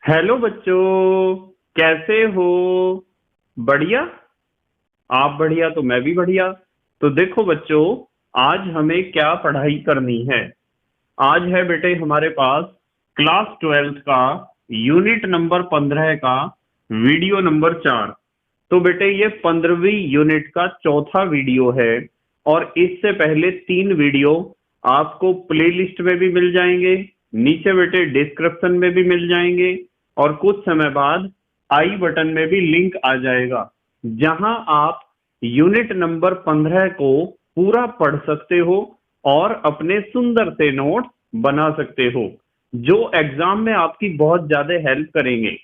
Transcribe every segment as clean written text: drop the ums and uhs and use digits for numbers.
Hello बच्चों, कैसे हो? बढ़िया। आप बढ़िया तो मैं भी बढ़िया। तो देखो बच्चों, आज हमें क्या पढ़ाई करनी है। आज है बेटे हमारे पास क्लास 12th का यूनिट नंबर 15 का वीडियो नंबर 4। तो बेटे ये 15वीं यूनिट का चौथा वीडियो है। और इससे पहले 3 वीडियो आपको प्लेलिस्ट में भी मिल जाएंगे, नीचे बेटे डिस्क्रिप्शन में भी मिल जाएंगे, और कुछ समय बाद आई बटन में भी लिंक आ जाएगा, जहां आप यूनिट नंबर 15 को पूरा पढ़ सकते हो और अपने सुंदर से नोट बना सकते हो, जो एग्जाम में आपकी बहुत ज्यादा हेल्प करेंगे।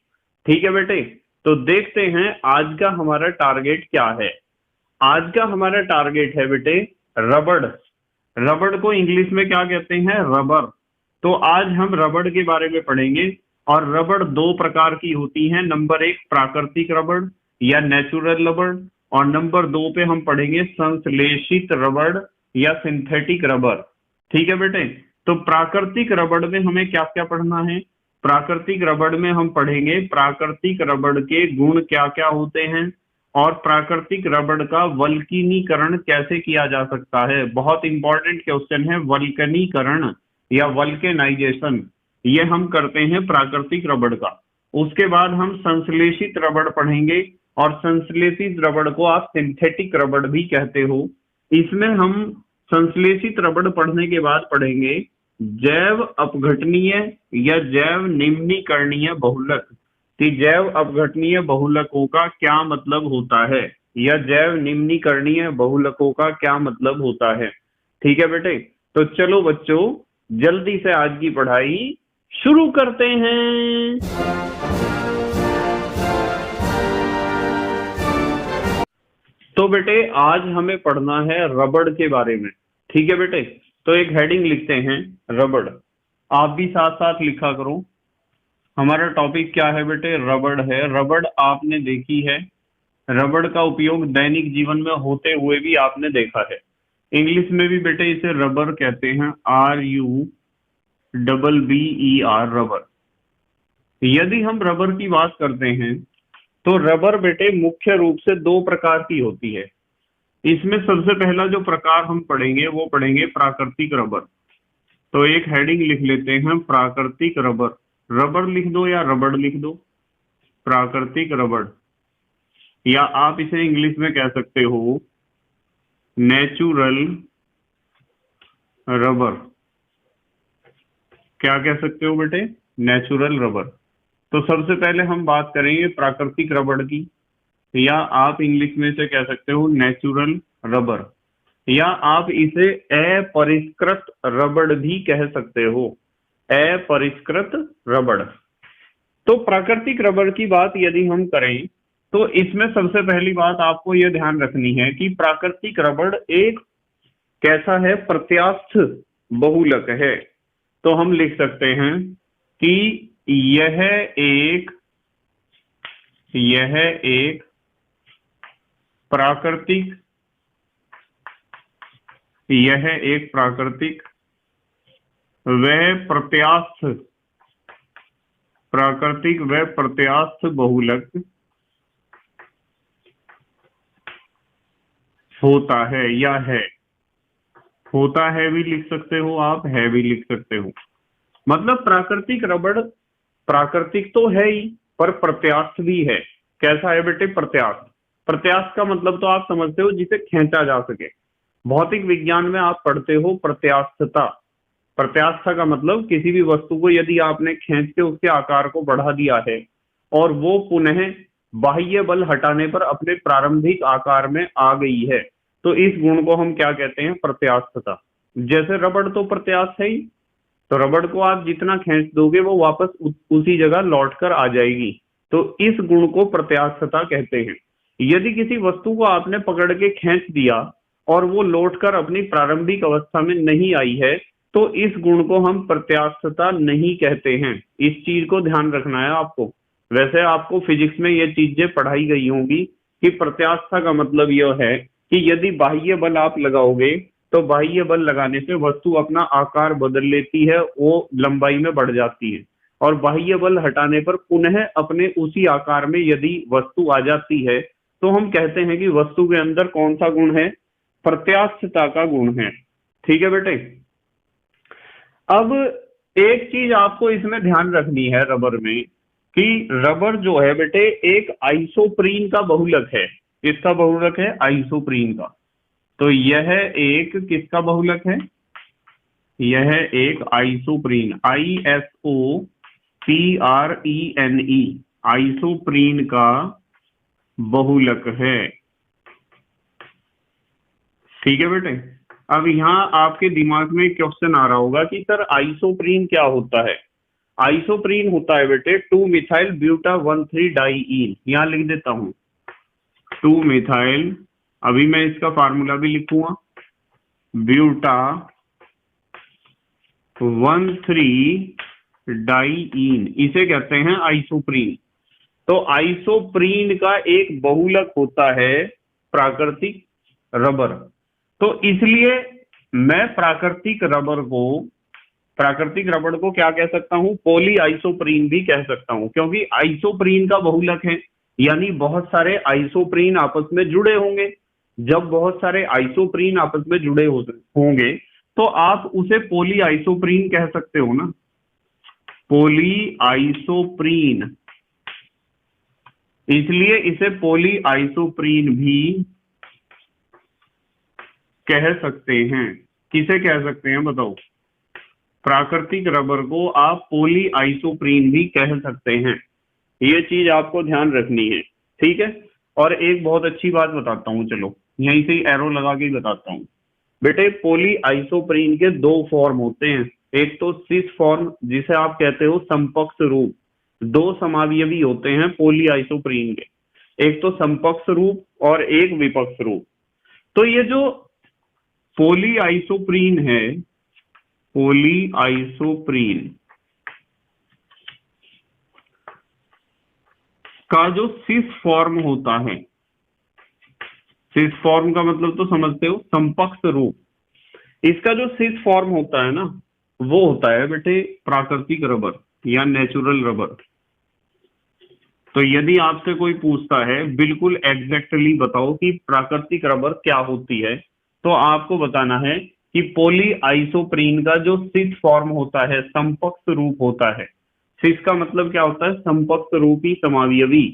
ठीक है बेटे, तो देखते हैं आज का हमारा टारगेट क्या है। आज का हमारा टारगेट है बेटे रबड़। रबड़ को इंग्लिश में क्या कहते हैं? रबर। तो आज हम रबड़ के बारे में पढ़ेंगे। और रबड़ दो प्रकार की होती है। नंबर 1 प्राकृतिक रबड़ या नेचुरल रबड़, और नंबर 2 पे हम पढ़ेंगे संश्लेषित रबड़ या सिंथेटिक रबड़। ठीक है बेटे, तो प्राकृतिक रबड़ में हमें क्या क्या पढ़ना है। प्राकृतिक रबड़ में हम पढ़ेंगे प्राकृतिक रबड़ के गुण क्या क्या होते हैं, और प्राकृतिक रबड़ का वल्कनीकरण कैसे किया जा सकता है। बहुत इंपॉर्टेंट क्वेश्चन है, वल्कनीकरण या वल्केनाइजेशन, ये हम करते हैं प्राकृतिक रबड़ का। उसके बाद हम संश्लेषित रबड़ पढ़ेंगे, और संश्लेषित रबड़ को आप सिंथेटिक रबड़ भी कहते हो। इसमें हम संश्लेषित रबड़ पढ़ने के बाद पढ़ेंगे जैव अपघटनीय या जैव निम्नीकरणीय बहुलक, कि जैव अपघटनीय बहुलकों का क्या मतलब होता है, या जैव निम्नीकरणीय बहुलकों का क्या मतलब होता है। ठीक है बेटे, तो चलो बच्चों, जल्दी से आज की पढ़ाई शुरू करते हैं। तो बेटे आज हमें पढ़ना है रबड़ के बारे में। ठीक है बेटे, तो एक हेडिंग लिखते हैं रबड़। आप भी साथ साथ लिखा करो। हमारा टॉपिक क्या है बेटे? रबड़ है। रबड़ आपने देखी है, रबड़ का उपयोग दैनिक जीवन में होते हुए भी आपने देखा है। इंग्लिश में भी बेटे इसे रबर कहते हैं, RUBBER, रबर। यदि हम रबर की बात करते हैं तो रबर बेटे मुख्य रूप से दो प्रकार की होती है। इसमें सबसे पहला जो प्रकार हम पढ़ेंगे वो पढ़ेंगे प्राकृतिक रबर। तो एक हेडिंग लिख लेते हैं प्राकृतिक रबर। रबर लिख दो या रबड़ लिख दो, प्राकृतिक रबड़, या आप इसे इंग्लिश में कह सकते हो नेचुरल रबर। क्या कह सकते हो बेटे? Natural rubber. तो सबसे पहले हम बात करेंगे प्राकृतिक रबड़ की, या आप इंग्लिश में इसे कह सकते हो नेचुरल रबर, या आप इसे अपरिष्कृत रबड़ भी कह सकते हो, अपरिष्कृत रबड़। तो प्राकृतिक रबड़ की बात यदि हम करें तो इसमें सबसे पहली बात आपको यह ध्यान रखनी है कि प्राकृतिक रबड़ एक कैसा है? प्रत्यास्थ बहुलक है। तो हम लिख सकते हैं कि यह एक प्राकृतिक यह एक प्राकृतिक व प्रत्यास्थ बहुलक होता है, या है। होता है भी लिख सकते हो आप, है भी लिख सकते हो। मतलब प्राकृतिक रबड़ प्राकृतिक तो है ही, पर प्रत्यास्थ भी है। कैसा है बेटे? प्रत्यास्थ। प्रत्यास्थ का मतलब तो आप समझते हो, जिसे खींचा जा सके। भौतिक विज्ञान में आप पढ़ते हो प्रत्यास्थता। प्रत्यास्थता का मतलब किसी भी वस्तु को यदि आपने खींच के उसके आकार को बढ़ा दिया है और वो पुनः बाह्य बल हटाने पर अपने प्रारंभिक आकार में आ गई है, तो इस गुण को हम क्या कहते हैं? प्रत्यास्थता। जैसे रबड़ तो प्रत्यास्थ है ही, तो रबड़ को आप जितना खींच दोगे वो वापस उसी जगह लौट कर आ जाएगी। तो इस गुण को प्रत्यास्थता कहते हैं। यदि किसी वस्तु को आपने पकड़ के खींच दिया और वो लौटकर अपनी प्रारंभिक अवस्था में नहीं आई है, तो इस गुण को हम प्रत्यास्थता नहीं कहते हैं। इस चीज को ध्यान रखना है आपको। वैसे आपको फिजिक्स में ये चीजें पढ़ाई गई होंगी कि प्रत्यास्थता का मतलब यह है कि यदि बाह्य बल आप लगाओगे तो बाह्य बल लगाने से वस्तु अपना आकार बदल लेती है, वो लंबाई में बढ़ जाती है। और बाह्य बल हटाने पर पुनः अपने उसी आकार में यदि वस्तु आ जाती है तो हम कहते हैं कि वस्तु के अंदर कौन सा गुण है? प्रत्यास्थता का गुण है। ठीक है बेटे। अब एक चीज आपको इसमें ध्यान रखनी है रबर में, कि रबर जो है बेटे एक आइसोप्रीन का बहुलक है। किसका बहुलक है? आइसोप्रीन का। तो यह एक किसका बहुलक है? यह एक आइसोप्रीन, ISOPRENE, आइसोप्रीन का बहुलक है। ठीक है बेटे। अब यहाँ आपके दिमाग में क्वेश्चन आ रहा होगा कि सर आइसोप्रीन क्या होता है? आइसोप्रीन होता है बेटे 2 मिथाइल ब्यूटा 1,3 डाइईन। यहाँ लिख देता हूं 2 मिथाइल, अभी मैं इसका फार्मूला भी लिखूंगा, ब्यूटा 1,3 डाइईन, इसे कहते हैं आइसोप्रीन। तो आइसोप्रीन का एक बहुलक होता है प्राकृतिक रबर। तो इसलिए मैं प्राकृतिक रबर को क्या कह सकता हूं? पॉली आइसोप्रीन भी कह सकता हूं, क्योंकि आइसोप्रीन का बहुलक है, यानी बहुत सारे आइसोप्रीन आपस में जुड़े होंगे। जब बहुत सारे आइसोप्रीन आपस में जुड़े होंगे तो आप उसे पॉली आइसोप्रीन कह सकते हो ना, पॉली आइसोप्रीन। इसलिए इसे पॉली आइसोप्रीन भी कह सकते हैं। किसे कह सकते हैं बताओ? प्राकृतिक रबर को आप पॉली आइसोप्रीन भी कह सकते हैं। ये चीज आपको ध्यान रखनी है। ठीक है। और एक बहुत अच्छी बात बताता हूं, चलो यहीं से एरो लगा के बताता हूं बेटे। पॉली आइसोप्रीन के 2 फॉर्म होते हैं। एक तो सिस फॉर्म, जिसे आप कहते हो समकक्ष रूप। 2 समावयवी होते हैं पॉली आइसोप्रीन के, एक तो समकक्ष रूप और एक विपक्ष रूप। तो ये जो पॉली आइसोप्रीन है, पॉली आइसोप्रीन का जो सिस फॉर्म होता है, सिस फॉर्म का मतलब तो समझते हो, समकक्ष रूप। इसका जो सिस फॉर्म होता है ना, वो होता है बेटे प्राकृतिक रबर या नेचुरल रबर। तो यदि आपसे कोई पूछता है बिल्कुल एग्जैक्टली बताओ कि प्राकृतिक रबर क्या होती है, तो आपको बताना है कि पॉली आइसोप्रीन का जो सिस फॉर्म होता है, समकक्ष रूप होता है। सिस का मतलब क्या होता है? समकक्ष रूपी समावयवी।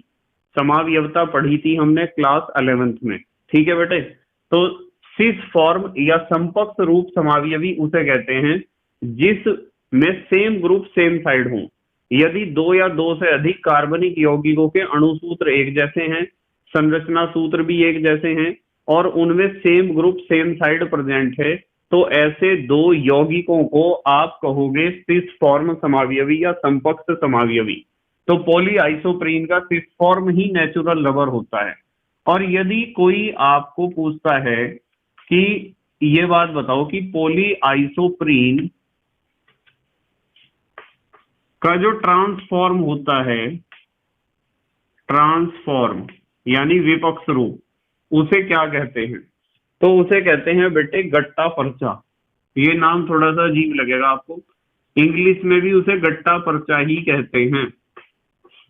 समावयवता पढ़ी थी हमने क्लास 11th में। ठीक है बेटे। तो सिस फॉर्म या समकक्ष रूप समावयवी उसे कहते हैं जिस में सेम ग्रुप सेम साइड हो। यदि 2 या 2 से अधिक कार्बनिक यौगिकों के अणु सूत्र एक जैसे हैं, संरचना सूत्र भी एक जैसे हैं और उनमें same group same side present है, तो ऐसे 2 यौगिकों को आप कहोगे सिस फॉर्म समावयवी या समकक्ष समावयवी। तो पॉली आइसोप्रीन का सिस फॉर्म ही नेचुरल रबर होता है। और यदि कोई आपको पूछता है कि ये बात बताओ कि पॉली आइसोप्रीन का जो ट्रांसफॉर्म होता है, ट्रांसफॉर्म यानी विपक्ष रूप, उसे क्या कहते हैं? तो उसे कहते हैं बेटे गट्टा पर्चा। ये नाम थोड़ा सा अजीब लगेगा आपको, इंग्लिश में भी उसे गट्टा पर्चा ही कहते हैं।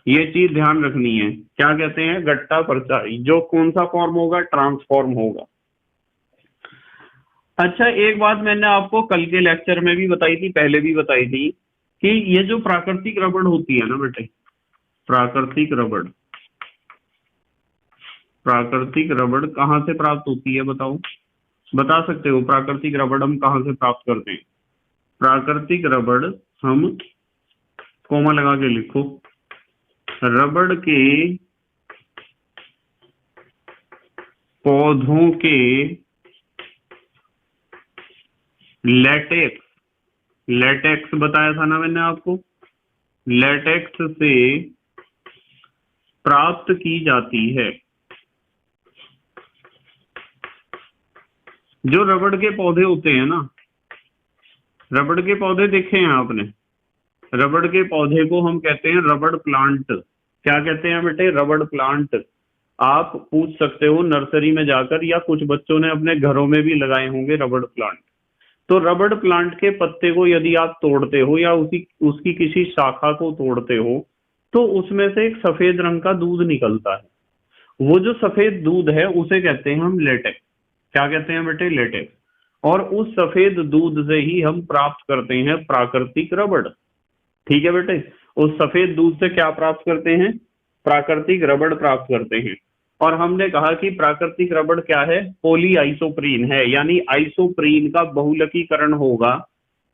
ये चीज ध्यान रखनी है, क्या कहते हैं? गट्टा पर्चा। जो कौन सा फॉर्म होगा? ट्रांसफॉर्म होगा। अच्छा, एक बात मैंने आपको कल के लेक्चर में भी बताई थी, पहले भी बताई थी, कि ये जो प्राकृतिक रबड़ होती है ना बेटे, प्राकृतिक रबड़ कहाँ से प्राप्त होती है बताओ? बता सकते हो प्राकृतिक रबड़ हम कहाँ से प्राप्त करते हैं? प्राकृतिक रबड़ हम, कोमा लगा के लिखो, रबड़ के पौधों के लेटेक्स बताया था ना मैंने आपको, लेटेक्स से प्राप्त की जाती है। जो रबड़ के पौधे होते हैं ना, रबड़ के पौधे देखे हैं आपने? रबड़ के पौधे को हम कहते हैं रबड़ प्लांट। क्या कहते हैं बेटे? रबड़ प्लांट। आप पूछ सकते हो नर्सरी में जाकर, या कुछ बच्चों ने अपने घरों में भी लगाए होंगे रबड़ प्लांट। तो रबड़ प्लांट के पत्ते को यदि आप तोड़ते हो या उसकी किसी शाखा को तोड़ते हो तो उसमें से एक सफेद रंग का दूध निकलता है। वो जो सफेद दूध है उसे कहते हैं हम लेटेक्स। क्या कहते हैं बेटे? लेटेक्स। और उस सफेद दूध से ही हम प्राप्त करते हैं प्राकृतिक रबड़। ठीक है बेटे, उस सफेद दूध से क्या प्राप्त करते हैं? प्राकृतिक रबड़ प्राप्त करते हैं। और हमने कहा कि प्राकृतिक रबड़ क्या है? पॉली आइसोप्रीन है, यानी आइसोप्रीन का बहुलकीकरण होगा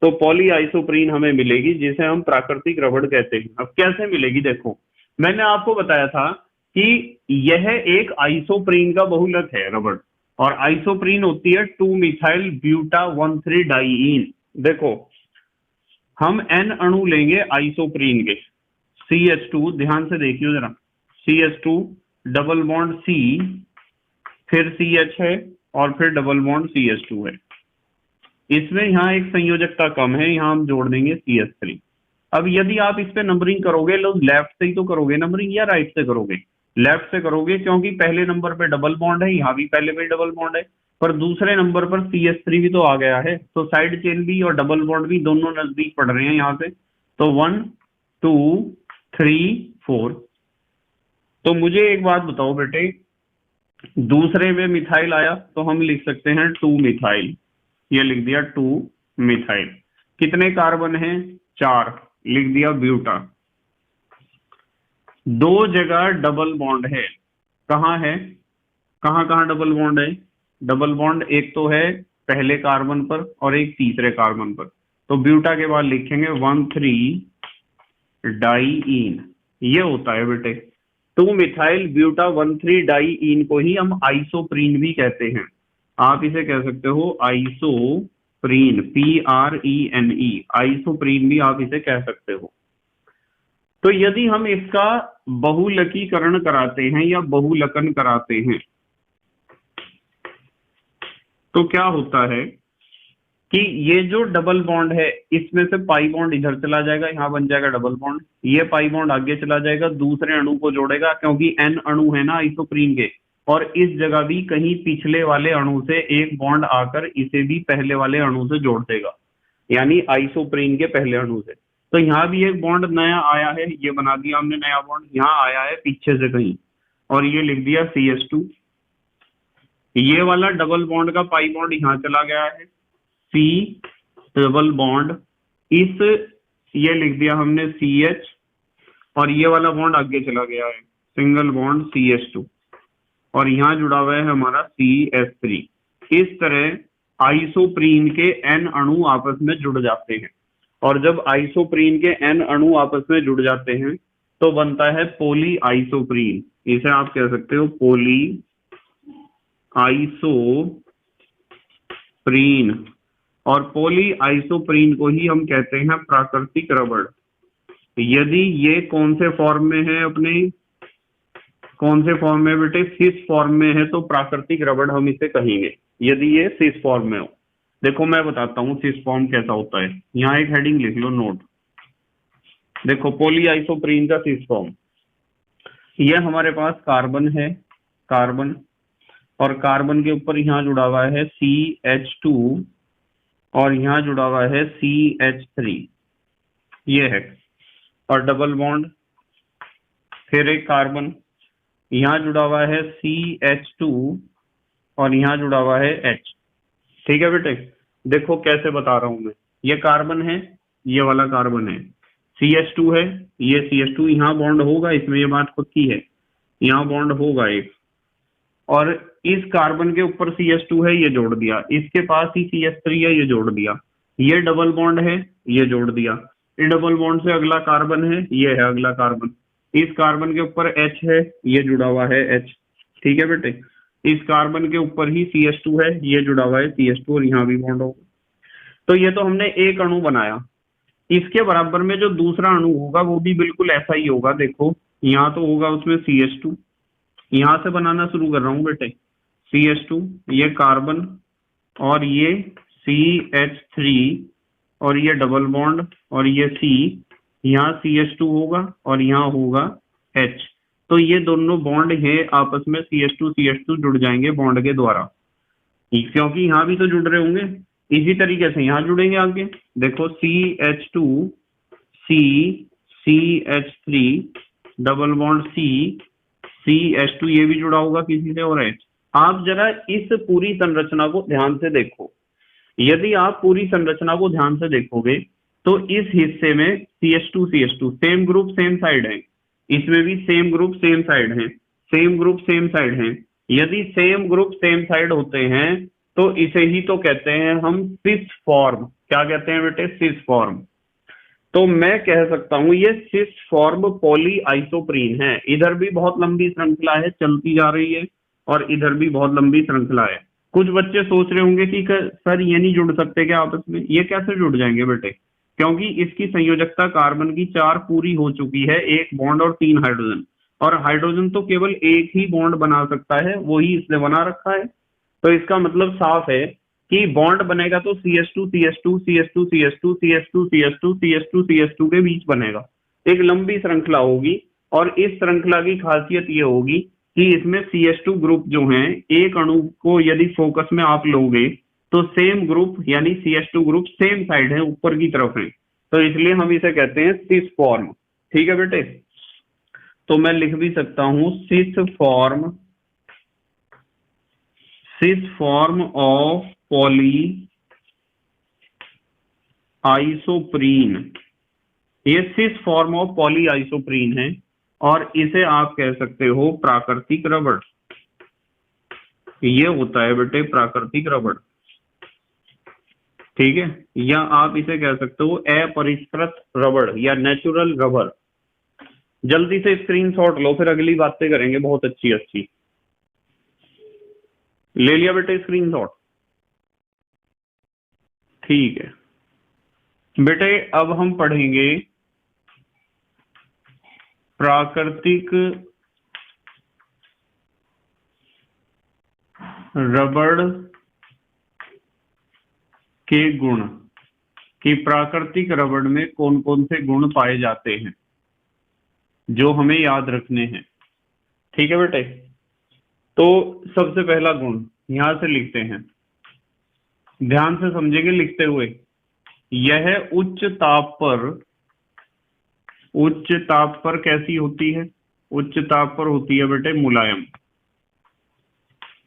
तो पॉली आइसोप्रीन हमें मिलेगी, जिसे हम प्राकृतिक रबड़ कहते हैं। अब कैसे मिलेगी? देखो, मैंने आपको बताया था कि यह एक आइसोप्रीन का बहुलक है रबड़, और आइसोप्रीन होती है 2 मिथाइल ब्यूटा 1,3 डाइईन। देखो, हम N अणु लेंगे आइसोप्रीन के, CH2, ध्यान से देखियो जरा, CH2 डबल बॉन्ड C, फिर CH है और फिर डबल बॉन्ड CH2 है। इसमें यहाँ एक संयोजकता कम है, यहाँ हम जोड़ देंगे CH3। अब यदि आप इस पे नंबरिंग करोगे, लोग लेफ्ट से ही तो करोगे नंबरिंग या राइट से करोगे? लेफ्ट से करोगे, क्योंकि पहले नंबर पे डबल बॉन्ड है, यहाँ भी पहले पे डबल बॉन्ड है, पर दूसरे नंबर पर CH3 भी तो आ गया है, तो साइड चेन भी और डबल बॉन्ड भी दोनों नजदीक पड़ रहे हैं यहाँ से। तो 1 2 3 4। तो मुझे एक बात बताओ बेटे, दूसरे में मिथाइल आया तो हम लिख सकते हैं 2 मिथाइल। ये लिख दिया 2 मिथाइल। कितने कार्बन हैं? 4, लिख दिया ब्यूटा। 2 जगह डबल बॉन्ड है, कहाँ है? कहाँ कहाँ डबल बॉन्ड है? डबल बॉन्ड एक तो है पहले कार्बन पर और एक तीसरे कार्बन पर। तो ब्यूटा के बाद लिखेंगे 1,3 डाइईन। ये होता है बेटे 2 मिथाइल ब्यूटा 1,3 डाइईन को ही हम आइसोप्रीन भी कहते हैं। आप इसे कह सकते हो आइसोप्रीन, PRENE, आइसोप्रीन भी आप इसे कह सकते हो। तो यदि हम इसका बहुलकीकरण कराते हैं या बहुलकन कराते हैं तो क्या होता है कि ये जो डबल बॉन्ड है इसमें से पाई बॉन्ड इधर चला जाएगा, यहाँ बन जाएगा डबल बॉन्ड। ये पाई बॉन्ड आगे चला जाएगा, दूसरे अणु को जोड़ेगा, क्योंकि N अणु है ना आइसोप्रीन के, और इस जगह भी कहीं पिछले वाले अणु से एक बॉन्ड आकर इसे भी पहले वाले अणु से जोड़ देगा, यानी आइसोप्रीन के पहले अणु से। तो यहाँ भी एक बॉन्ड नया आया है, ये बना दिया हमने नया बॉन्ड, यहाँ आया है पीछे से कहीं, और ये लिख दिया CH2। ये वाला डबल बॉन्ड का पाई बॉन्ड यहाँ चला गया है, C डबल बॉन्ड, इस ये लिख दिया हमने CH, और ये वाला बॉन्ड आगे चला गया है सिंगल बॉन्ड CH2, और यहाँ जुड़ा हुआ है हमारा CH3। इस तरह आइसोप्रीन के N अणु आपस में जुड़ जाते हैं, और जब आइसोप्रीन के N अणु आपस में जुड़ जाते हैं तो बनता है पॉली आइसोप्रीन। इसे आप कह सकते हो पॉली आइसोप्रीन, और पॉली आइसोप्रीन को ही हम कहते हैं प्राकृतिक रबड़। यदि ये कौन से फॉर्म में है अपने, कौन से फॉर्म में बेटे? सिस फॉर्म में है तो प्राकृतिक रबड़ हम इसे कहेंगे, यदि ये सिस फॉर्म में हो। देखो मैं बताता हूँ सिस फॉर्म कैसा होता है, यहाँ एक हेडिंग लिख लो, नोट। देखो पॉली आइसोप्रीन का सिस फॉर्म, ये हमारे पास कार्बन है, कार्बन, और कार्बन के ऊपर यहाँ जुड़ा हुआ है CH2, और यहाँ जुड़ा हुआ है CH3, ये है, और डबल बॉन्ड, फिर एक कार्बन, यहाँ जुड़ा हुआ है CH2, और यहाँ जुड़ा हुआ है H। ठीक है बेटे, देखो कैसे बता रहा हूं मैं, ये कार्बन है, ये वाला कार्बन है, CH2 है, ये CH2, यहाँ बॉन्ड होगा, इसमें ये बात खुद की है, यहाँ बॉन्ड होगा एक, और इस कार्बन के ऊपर CH2 है, ये जोड़ दिया, इसके पास ही CH3 है, ये जोड़ दिया, ये डबल बॉन्ड है, ये जोड़ दिया, ये डबल बॉन्ड से अगला कार्बन है, ये है अगला कार्बन, इस कार्बन के ऊपर H है, ये जुड़ा हुआ है H। ठीक है बेटे, इस कार्बन के ऊपर ही CH2 है, ये जुड़ा हुआ है CH2, और यहाँ भी बॉन्ड होगा। तो ये तो हमने एक अणु बनाया, इसके बराबर में जो दूसरा अणु होगा वो भी बिल्कुल ऐसा ही होगा। देखो यहाँ तो होगा उसमें CH2, यहाँ से बनाना शुरू कर रहा हूँ बेटे, CH2, ये कार्बन, और ये CH3, और ये डबल बॉन्ड, और ये C, यहाँ CH2 होगा और यहाँ होगा H। तो ये दोनों बॉन्ड है आपस में, CH2 CH2 जुड़ जाएंगे बॉन्ड के द्वारा, क्योंकि यहाँ भी तो जुड़ रहे होंगे, इसी तरीके से यहाँ जुड़ेंगे आगे, देखो CH2 C CH3 double bond CH2, ये भी जुड़ा होगा किसी से और H। आप जरा इस पूरी संरचना को ध्यान से देखो। यदि आप पूरी संरचना को ध्यान से देखोगे तो इस हिस्से में CH2 same group same side है, इसमें भी सेम ग्रुप सेम साइड है, सेम ग्रुप सेम साइड है। यदि सेम ग्रुप सेम साइड होते हैं तो इसे ही तो कहते हैं हम सिस फॉर्म। क्या कहते हैं बेटे? Cis form. तो मैं कह सकता हूं ये सिस फॉर्म पॉली आइसोप्रीन है। इधर भी बहुत लंबी श्रृंखला है चलती जा रही है और इधर भी बहुत लंबी श्रृंखला है। कुछ बच्चे सोच रहे होंगे कि सर ये नहीं जुड़ सकते क्या आपस में? ये कैसे जुड़ जाएंगे बेटे? क्योंकि इसकी संयोजकता कार्बन की 4 पूरी हो चुकी है, 1 बॉन्ड और 3 हाइड्रोजन, और हाइड्रोजन तो केवल एक ही बॉन्ड बना सकता है, वही इसने बना रखा है। तो इसका मतलब साफ है कि बॉन्ड बनेगा तो CH2 CH2 CH2 CH2 CH2 CH2 CH2 CH2 के बीच बनेगा, एक लंबी श्रृंखला होगी। और इस श्रृंखला की खासियत ये होगी कि इसमें CH2 ग्रुप जो हैं, एक अणु को यदि फोकस में आप लोगे तो सेम ग्रुप यानी CH2 ग्रुप सेम साइड है, ऊपर की तरफ है, तो इसलिए हम इसे कहते हैं सिस फॉर्म। ठीक है बेटे? तो मैं लिख भी सकता हूं cis form of poly isoprene. ये cis form of poly isoprene है और इसे आप कह सकते हो प्राकृतिक रबड़। ये होता है बेटे प्राकृतिक रबड़। ठीक है? या आप इसे कह सकते हो अपरिष्कृत रबड़ या नेचुरल रबड़। जल्दी से स्क्रीनशॉट लो, फिर अगली बातें करेंगे बहुत अच्छी अच्छी। ले लिया बेटे स्क्रीनशॉट? ठीक है बेटे, अब हम पढ़ेंगे प्राकृतिक रबड़ के गुण, कि प्राकृतिक रबड़ में कौन कौन से गुण पाए जाते हैं जो हमें याद रखने हैं। ठीक है बेटे? तो सबसे पहला गुण यहां से लिखते हैं, ध्यान से समझेंगे लिखते हुए। यह उच्च ताप पर कैसी होती है? उच्च ताप पर होती है बेटे मुलायम।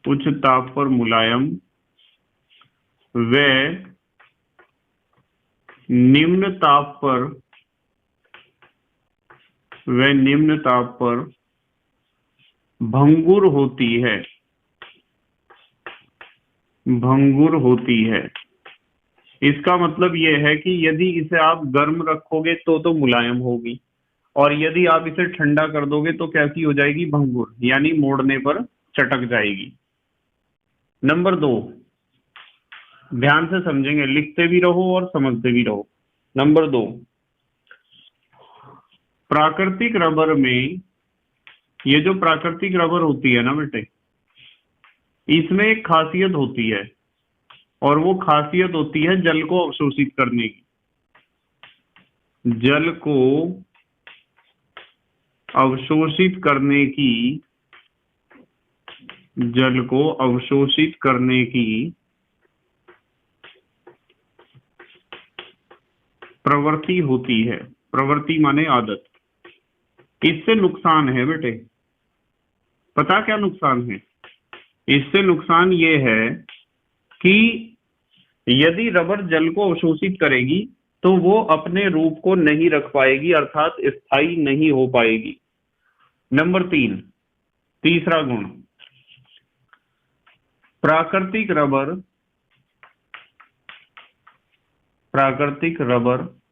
उच्च ताप पर मुलायम व निम्न ताप पर भंगुर होती है। इसका मतलब यह है कि यदि इसे आप गर्म रखोगे तो मुलायम होगी, और यदि आप इसे ठंडा कर दोगे तो कैसी हो जाएगी? भंगुर, यानी मोड़ने पर चटक जाएगी। नंबर 2, ध्यान से समझेंगे, लिखते भी रहो और समझते भी रहो। नंबर 2, प्राकृतिक रबर में, ये जो प्राकृतिक रबर होती है ना बेटे, इसमें एक खासियत होती है, और वो खासियत होती है जल को अवशोषित करने की। जल को अवशोषित करने की प्रवृत्ति होती है। प्रवृत्ति माने आदत। इससे नुकसान है बेटे, पता क्या नुकसान है? इससे नुकसान ये है कि यदि रबर जल को अवशोषित करेगी तो वो अपने रूप को नहीं रख पाएगी, अर्थात स्थायी नहीं हो पाएगी। नंबर 3, तीसरा गुण, प्राकृतिक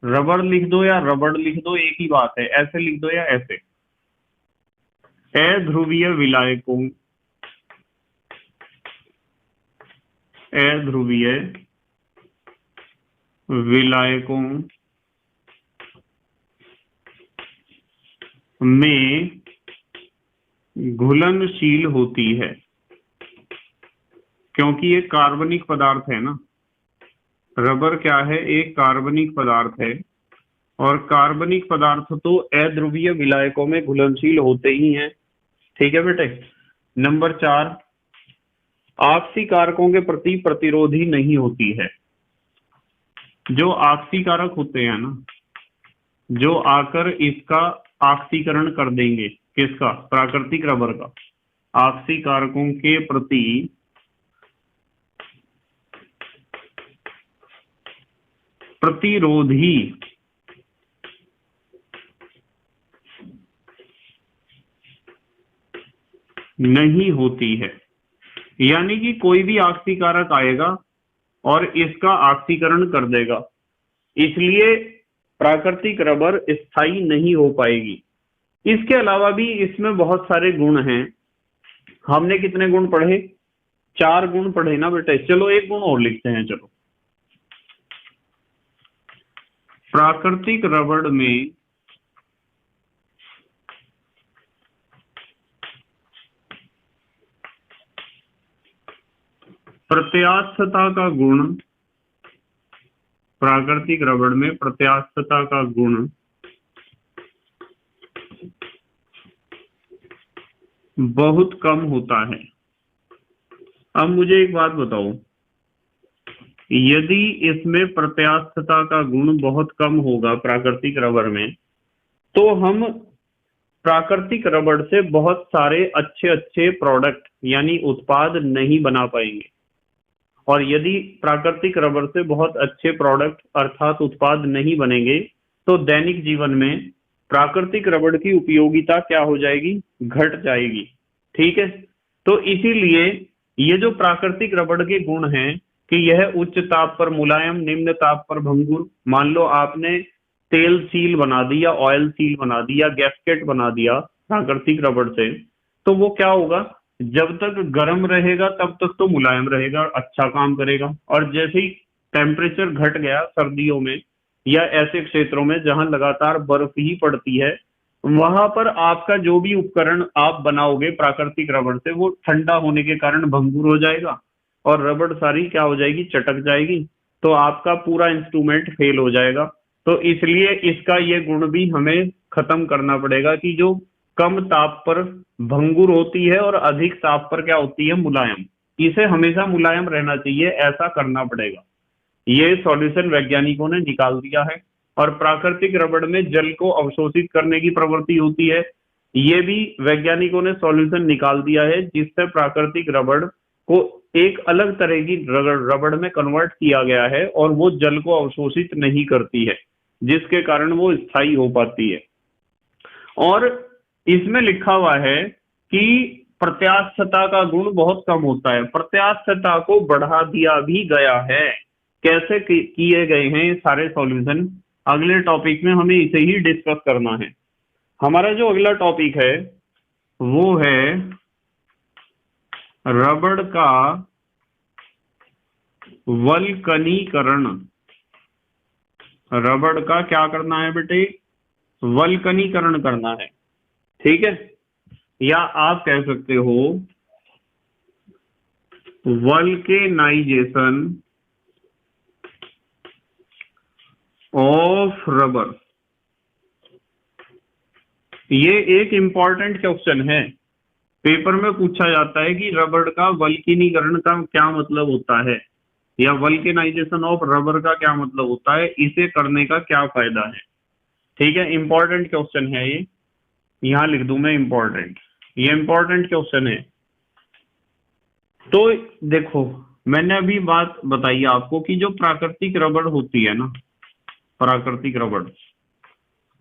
रबर लिख दो या रबड़ लिख दो, एक ही बात है, ऐसे लिख दो या ऐसे। अध्रुवीय विलायकों में घुलनशील होती है, क्योंकि ये कार्बनिक पदार्थ है ना। रबर क्या है? एक कार्बनिक पदार्थ है, और कार्बनिक पदार्थ तो अध्रुवीय विलायकों में घुलनशील होते ही हैं। ठीक है बेटे? नंबर 4, आपसी कारकों के प्रति प्रतिरोधी नहीं होती है। जो आक्सीकारक होते हैं ना, जो आकर इसका आक्सीकरण कर देंगे, किसका? प्राकृतिक रबर का। आक्सीकारकों के प्रति प्रतिरोधी नहीं होती है। यानी कि कोई भी आक्सीकारक आएगा और इसका आक्सीकरण कर देगा, इसलिए प्राकृतिक रबर स्थायी नहीं हो पाएगी। इसके अलावा भी इसमें बहुत सारे गुण हैं। हमने कितने गुण पढ़े? 4 गुण पढ़े ना बेटे। चलो एक गुण और लिखते हैं। चलो, प्राकृतिक रबड़ में प्रत्यास्थता का गुण, प्राकृतिक रबड़ में प्रत्यास्थता का गुण बहुत कम होता है। अब मुझे एक बात बताओ, यदि इसमें प्रत्यास्थता का गुण बहुत कम होगा प्राकृतिक रबड़ में, तो हम प्राकृतिक रबड़ से बहुत सारे अच्छे अच्छे प्रोडक्ट यानी उत्पाद नहीं बना पाएंगे। और यदि प्राकृतिक रबड़ से बहुत अच्छे प्रोडक्ट अर्थात उत्पाद नहीं बनेंगे, तो दैनिक जीवन में प्राकृतिक रबड़ की उपयोगिता क्या हो जाएगी? घट जाएगी। ठीक है, तो इसीलिए ये जो प्राकृतिक रबड़ के गुण हैं कि यह उच्च ताप पर मुलायम, निम्न ताप पर भंगुर। मान लो आपने तेल सील बना दी या ऑयल सील बना दी या गैस्केट बना दिया प्राकृतिक रबड़ से, तो वो क्या होगा? जब तक गर्म रहेगा तब तक तो मुलायम रहेगा, अच्छा काम करेगा। और जैसे ही टेम्परेचर घट गया सर्दियों में या ऐसे क्षेत्रों में जहां लगातार बर्फ ही पड़ती है, वहां पर आपका जो भी उपकरण आप बनाओगे प्राकृतिक रबड़ से, वो ठंडा होने के कारण भंगुर हो जाएगा और रबड़ सारी क्या हो जाएगी? चटक जाएगी। तो आपका पूरा इंस्ट्रूमेंट फेल हो जाएगा। तो इसलिए इसका ये गुण भी हमें खत्म करना पड़ेगा कि जो कम ताप पर भंगुर होती है और अधिक ताप पर क्या होती है? मुलायम। इसे हमेशा मुलायम रहना चाहिए, ऐसा करना पड़ेगा। ये सॉल्यूशन वैज्ञानिकों ने निकाल दिया है। और प्राकृतिक रबड़ में जल को अवशोषित करने की प्रवृत्ति होती है, ये भी वैज्ञानिकों ने सॉल्यूशन निकाल दिया है, जिससे प्राकृतिक रबड़ को एक अलग तरह की रबड़ में कन्वर्ट किया गया है और वो जल को अवशोषित नहीं करती है, जिसके कारण वो स्थायी हो पाती है। और इसमें लिखा हुआ है कि प्रत्यास्थता का गुण बहुत कम होता है। प्रत्यास्थता को बढ़ा दिया भी गया है। कैसे किए गए हैं ये सारे सॉल्यूशन? अगले टॉपिक में हमें इसे ही डिस्कस करना है। हमारा जो अगला टॉपिक है वो है रबड़ का वल्कनीकरण। रबड़ का क्या करना है बेटे? वल्कनीकरण करना है। ठीक है, या आप कह सकते हो वल्केनाइजेशन ऑफ रबर। ये एक इंपॉर्टेंट क्वेश्चन है, पेपर में पूछा जाता है कि रबड़ का वल्कनीकरण का क्या मतलब होता है, या वल्केनाइजेशन ऑफ रबर का क्या मतलब होता है, इसे करने का क्या फायदा है। ठीक है, इंपॉर्टेंट क्वेश्चन है ये, यहां लिख दूं मैं इंपॉर्टेंट। ये इंपॉर्टेंट क्वेश्चन है। तो देखो, मैंने अभी बात बताई आपको कि जो प्राकृतिक रबड़ होती है ना, प्राकृतिक रबड़,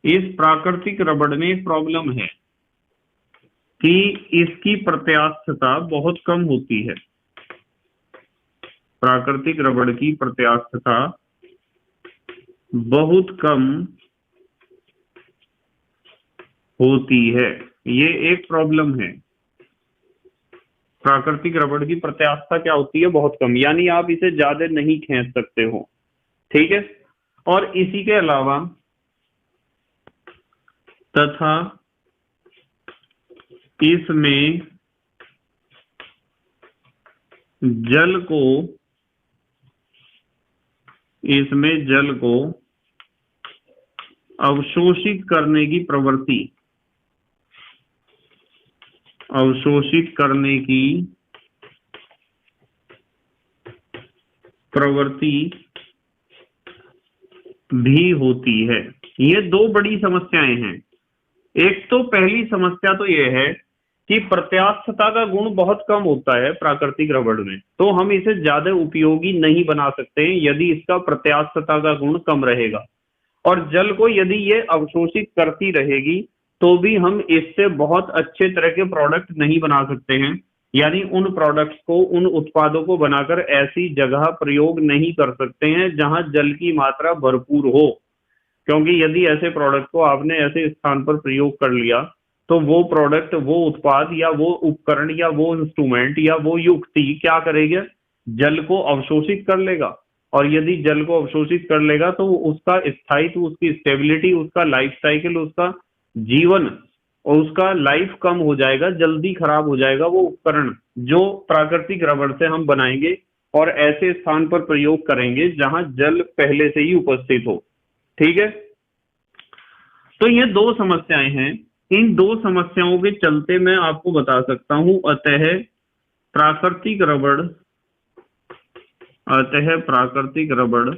इस प्राकृतिक रबड़ में एक प्रॉब्लम है कि इसकी प्रत्यास्थता बहुत कम होती है। प्राकृतिक रबड़ की प्रत्यास्थता बहुत कम होती है, ये एक प्रॉब्लम है। प्राकृतिक रबड़ की प्रत्यास्थता क्या होती है? बहुत कम, यानी आप इसे ज्यादा नहीं खींच सकते हो। ठीक है, और इसी के अलावा तथा इसमें जल को अवशोषित करने की प्रवृत्ति, अवशोषित करने की प्रवृत्ति भी होती है। ये दो बड़ी समस्याएं हैं। एक तो पहली समस्या तो ये है कि प्रत्यास्थता का गुण बहुत कम होता है प्राकृतिक रबड़ में, तो हम इसे ज्यादा उपयोगी नहीं बना सकते यदि इसका प्रत्यास्थता का गुण कम रहेगा। और जल को यदि ये अवशोषित करती रहेगी तो भी हम इससे बहुत अच्छे तरह के प्रोडक्ट नहीं बना सकते हैं, यानी उन प्रोडक्ट्स को, उन उत्पादों को बनाकर ऐसी जगह प्रयोग नहीं कर सकते हैं जहां जल की मात्रा भरपूर हो। क्योंकि यदि ऐसे प्रोडक्ट को आपने ऐसे स्थान पर प्रयोग कर लिया तो वो प्रोडक्ट, वो उत्पाद या वो उपकरण या वो इंस्ट्रूमेंट या वो युक्ति क्या करेगा, जल को अवशोषित कर लेगा। और यदि जल को अवशोषित कर लेगा तो उसका स्थायित्व, उसकी स्टेबिलिटी, उसका लाइफ साइकिल, उसका जीवन और उसका लाइफ कम हो जाएगा, जल्दी खराब हो जाएगा वो उपकरण जो प्राकृतिक रबड़ से हम बनाएंगे और ऐसे स्थान पर प्रयोग करेंगे जहां जल पहले से ही उपस्थित हो। ठीक है, तो ये दो समस्याएं हैं। इन दो समस्याओं के चलते मैं आपको बता सकता हूं, प्राकृतिक रबड़ प्राकृतिक रबड़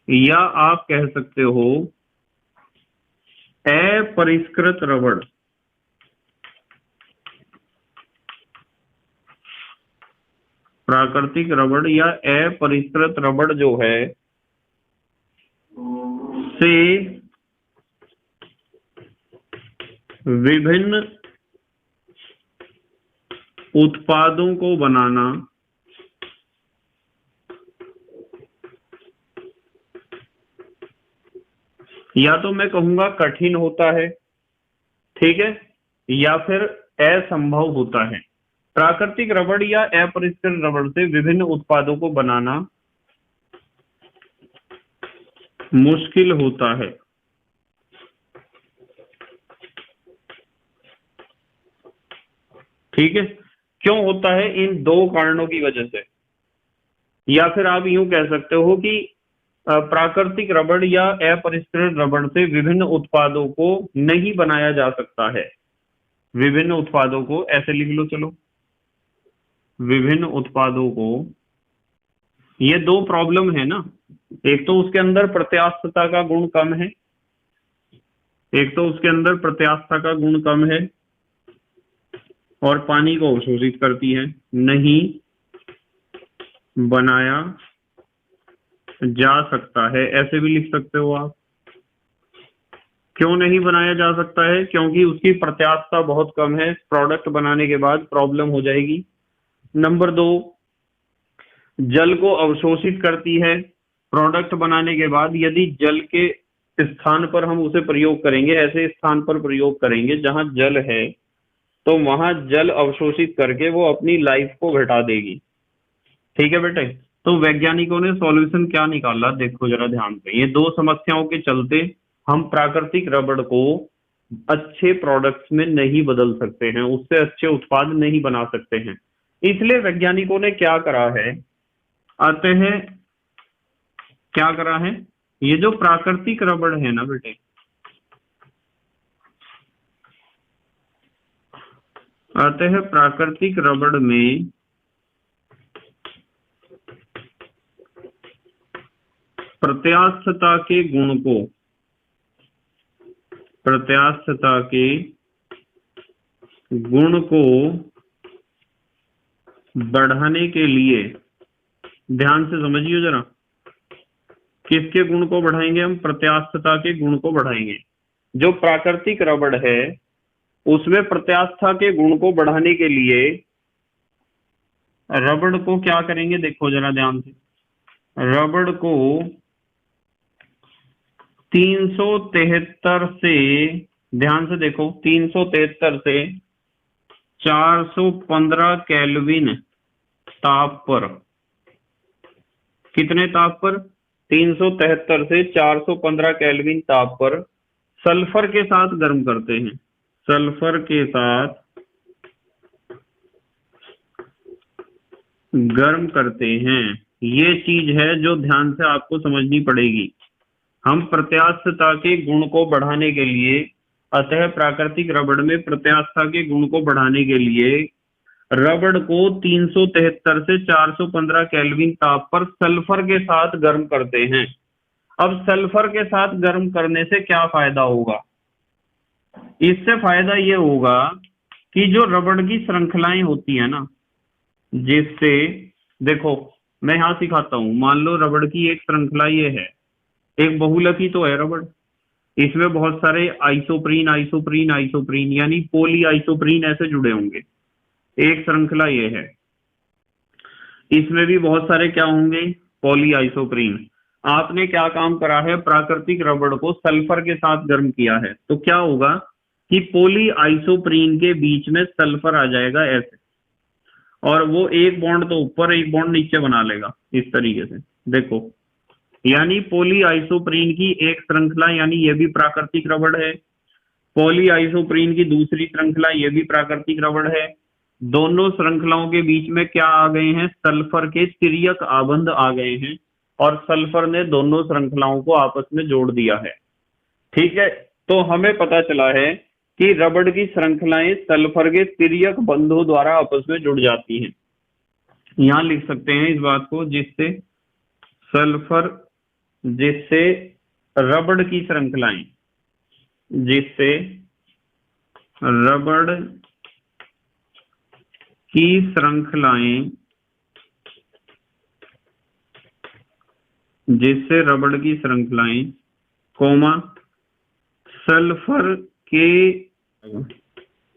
या आप कह सकते हो अपरिष्कृत रबड़, प्राकृतिक रबड़ या अपरिष्कृत रबड़ जो है से विभिन्न उत्पादों को बनाना या तो मैं कहूंगा कठिन होता है, ठीक है, या फिर असंभव होता है। प्राकृतिक रबड़ या अपरिष्कृत रबड़ से विभिन्न उत्पादों को बनाना मुश्किल होता है। ठीक है, क्यों होता है? इन दो कारणों की वजह से। या फिर आप यूं कह सकते हो कि प्राकृतिक रबड़ या अपरिष्कृत रबड़ से विभिन्न उत्पादों को नहीं बनाया जा सकता है। विभिन्न उत्पादों को ऐसे लिख लो, चलो, विभिन्न उत्पादों को, ये दो प्रॉब्लम है ना। एक तो उसके अंदर प्रत्यास्थता का गुण कम है, एक तो उसके अंदर प्रत्यास्थता का गुण कम है और पानी को अवशोषित करती है। नहीं बनाया जा सकता है, ऐसे भी लिख सकते हो आप। क्यों नहीं बनाया जा सकता है? क्योंकि उसकी प्रत्यास्थता बहुत कम है, प्रोडक्ट बनाने के बाद प्रॉब्लम हो जाएगी। नंबर दो, जल को अवशोषित करती है प्रोडक्ट बनाने के बाद। यदि जल के स्थान पर हम उसे प्रयोग करेंगे, ऐसे स्थान पर प्रयोग करेंगे जहां जल है, तो वहां जल अवशोषित करके वो अपनी लाइफ को घटा देगी। ठीक है बेटे, तो वैज्ञानिकों ने सॉल्यूशन क्या निकाला, देखो जरा ध्यान से। ये दो समस्याओं के चलते हम प्राकृतिक रबड़ को अच्छे प्रोडक्ट्स में नहीं बदल सकते हैं, उससे अच्छे उत्पाद नहीं बना सकते हैं। इसलिए वैज्ञानिकों ने क्या करा है, अतः क्या करा है, ये जो प्राकृतिक रबड़ है ना बेटे, अतः प्राकृतिक रबड़ में प्रत्यास्थता के गुण को, प्रत्यास्थता के गुण को बढ़ाने के लिए, ध्यान से समझिए जरा, किसके गुण को बढ़ाएंगे हम? प्रत्यास्थता के गुण को बढ़ाएंगे। जो प्राकृतिक रबड़ है उसमें प्रत्यास्थता के गुण को बढ़ाने के लिए रबड़ को क्या करेंगे, देखो जरा ध्यान से, रबड़ को 373 से, ध्यान से देखो, 373 से 415 केल्विन ताप पर, कितने ताप पर? 373 से 415 केल्विन ताप पर सल्फर के साथ गर्म करते हैं। सल्फर के साथ गर्म करते हैं। ये चीज है जो ध्यान से आपको समझनी पड़ेगी। हम प्रत्यास्थता के गुण को बढ़ाने के लिए, अतः प्राकृतिक रबड़ में प्रत्यास्थता के गुण को बढ़ाने के लिए रबड़ को 373 से 415 केल्विन ताप पर सल्फर के साथ गर्म करते हैं। अब सल्फर के साथ गर्म करने से क्या फायदा होगा? इससे फायदा ये होगा कि जो रबड़ की श्रृंखलाएं होती है ना, जिससे, देखो मैं यहां सिखाता हूं, मान लो रबड़ की एक श्रृंखला ये है, एक बहुलकी तो है रबड़, इसमें बहुत सारे आइसोप्रीन आइसोप्रीन आइसोप्रीन यानी पोली आइसोप्रीन ऐसे जुड़े होंगे, एक श्रृंखला ये है। इसमें भी बहुत सारे क्या होंगे? Poly isoprene. आपने क्या काम करा है? प्राकृतिक रबड़ को सल्फर के साथ गर्म किया है, तो क्या होगा कि पोली आइसोप्रीन के बीच में सल्फर आ जाएगा ऐसे, और वो एक बॉन्ड तो ऊपर एक बॉन्ड नीचे बना लेगा इस तरीके से, देखो। यानी पोली आइसोप्रीन की एक श्रृंखला, यानी ये भी प्राकृतिक रबड़ है, पॉली आइसोप्रीन की दूसरी श्रृंखला ये भी प्राकृतिक रबड़ है। दोनों श्रृंखलाओं के बीच में क्या आ गए हैं? सल्फर के तिर्यक आबंध आ गए हैं, और सल्फर ने दोनों श्रृंखलाओं को आपस में जोड़ दिया है। ठीक है, तो हमें पता चला है कि रबड़ की श्रृंखलाएं सल्फर के तिर्यक बंधों द्वारा आपस में जुड़ जाती हैं। यहां लिख सकते हैं इस बात को, जिससे रबड़ की श्रृंखलाएं, जिससे रबड़ की श्रृंखलाएं, जिससे रबड़ की श्रृंखलाएं कोमा सल्फर के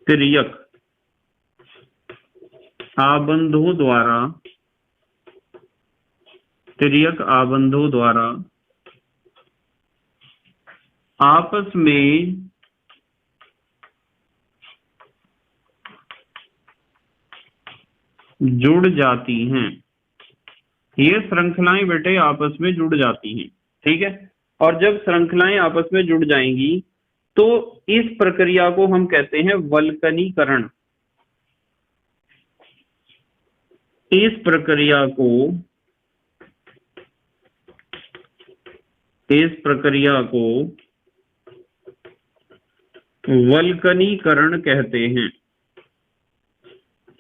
तिर्यक आबंधों द्वारा आपस में जुड़ जाती हैं। ये श्रृंखलाएं बेटे आपस में जुड़ जाती हैं, ठीक है। और जब श्रृंखलाएं आपस में जुड़ जाएंगी तो इस प्रक्रिया को हम कहते हैं वल्कनीकरण। इस प्रक्रिया को वल्कनीकरण कहते हैं।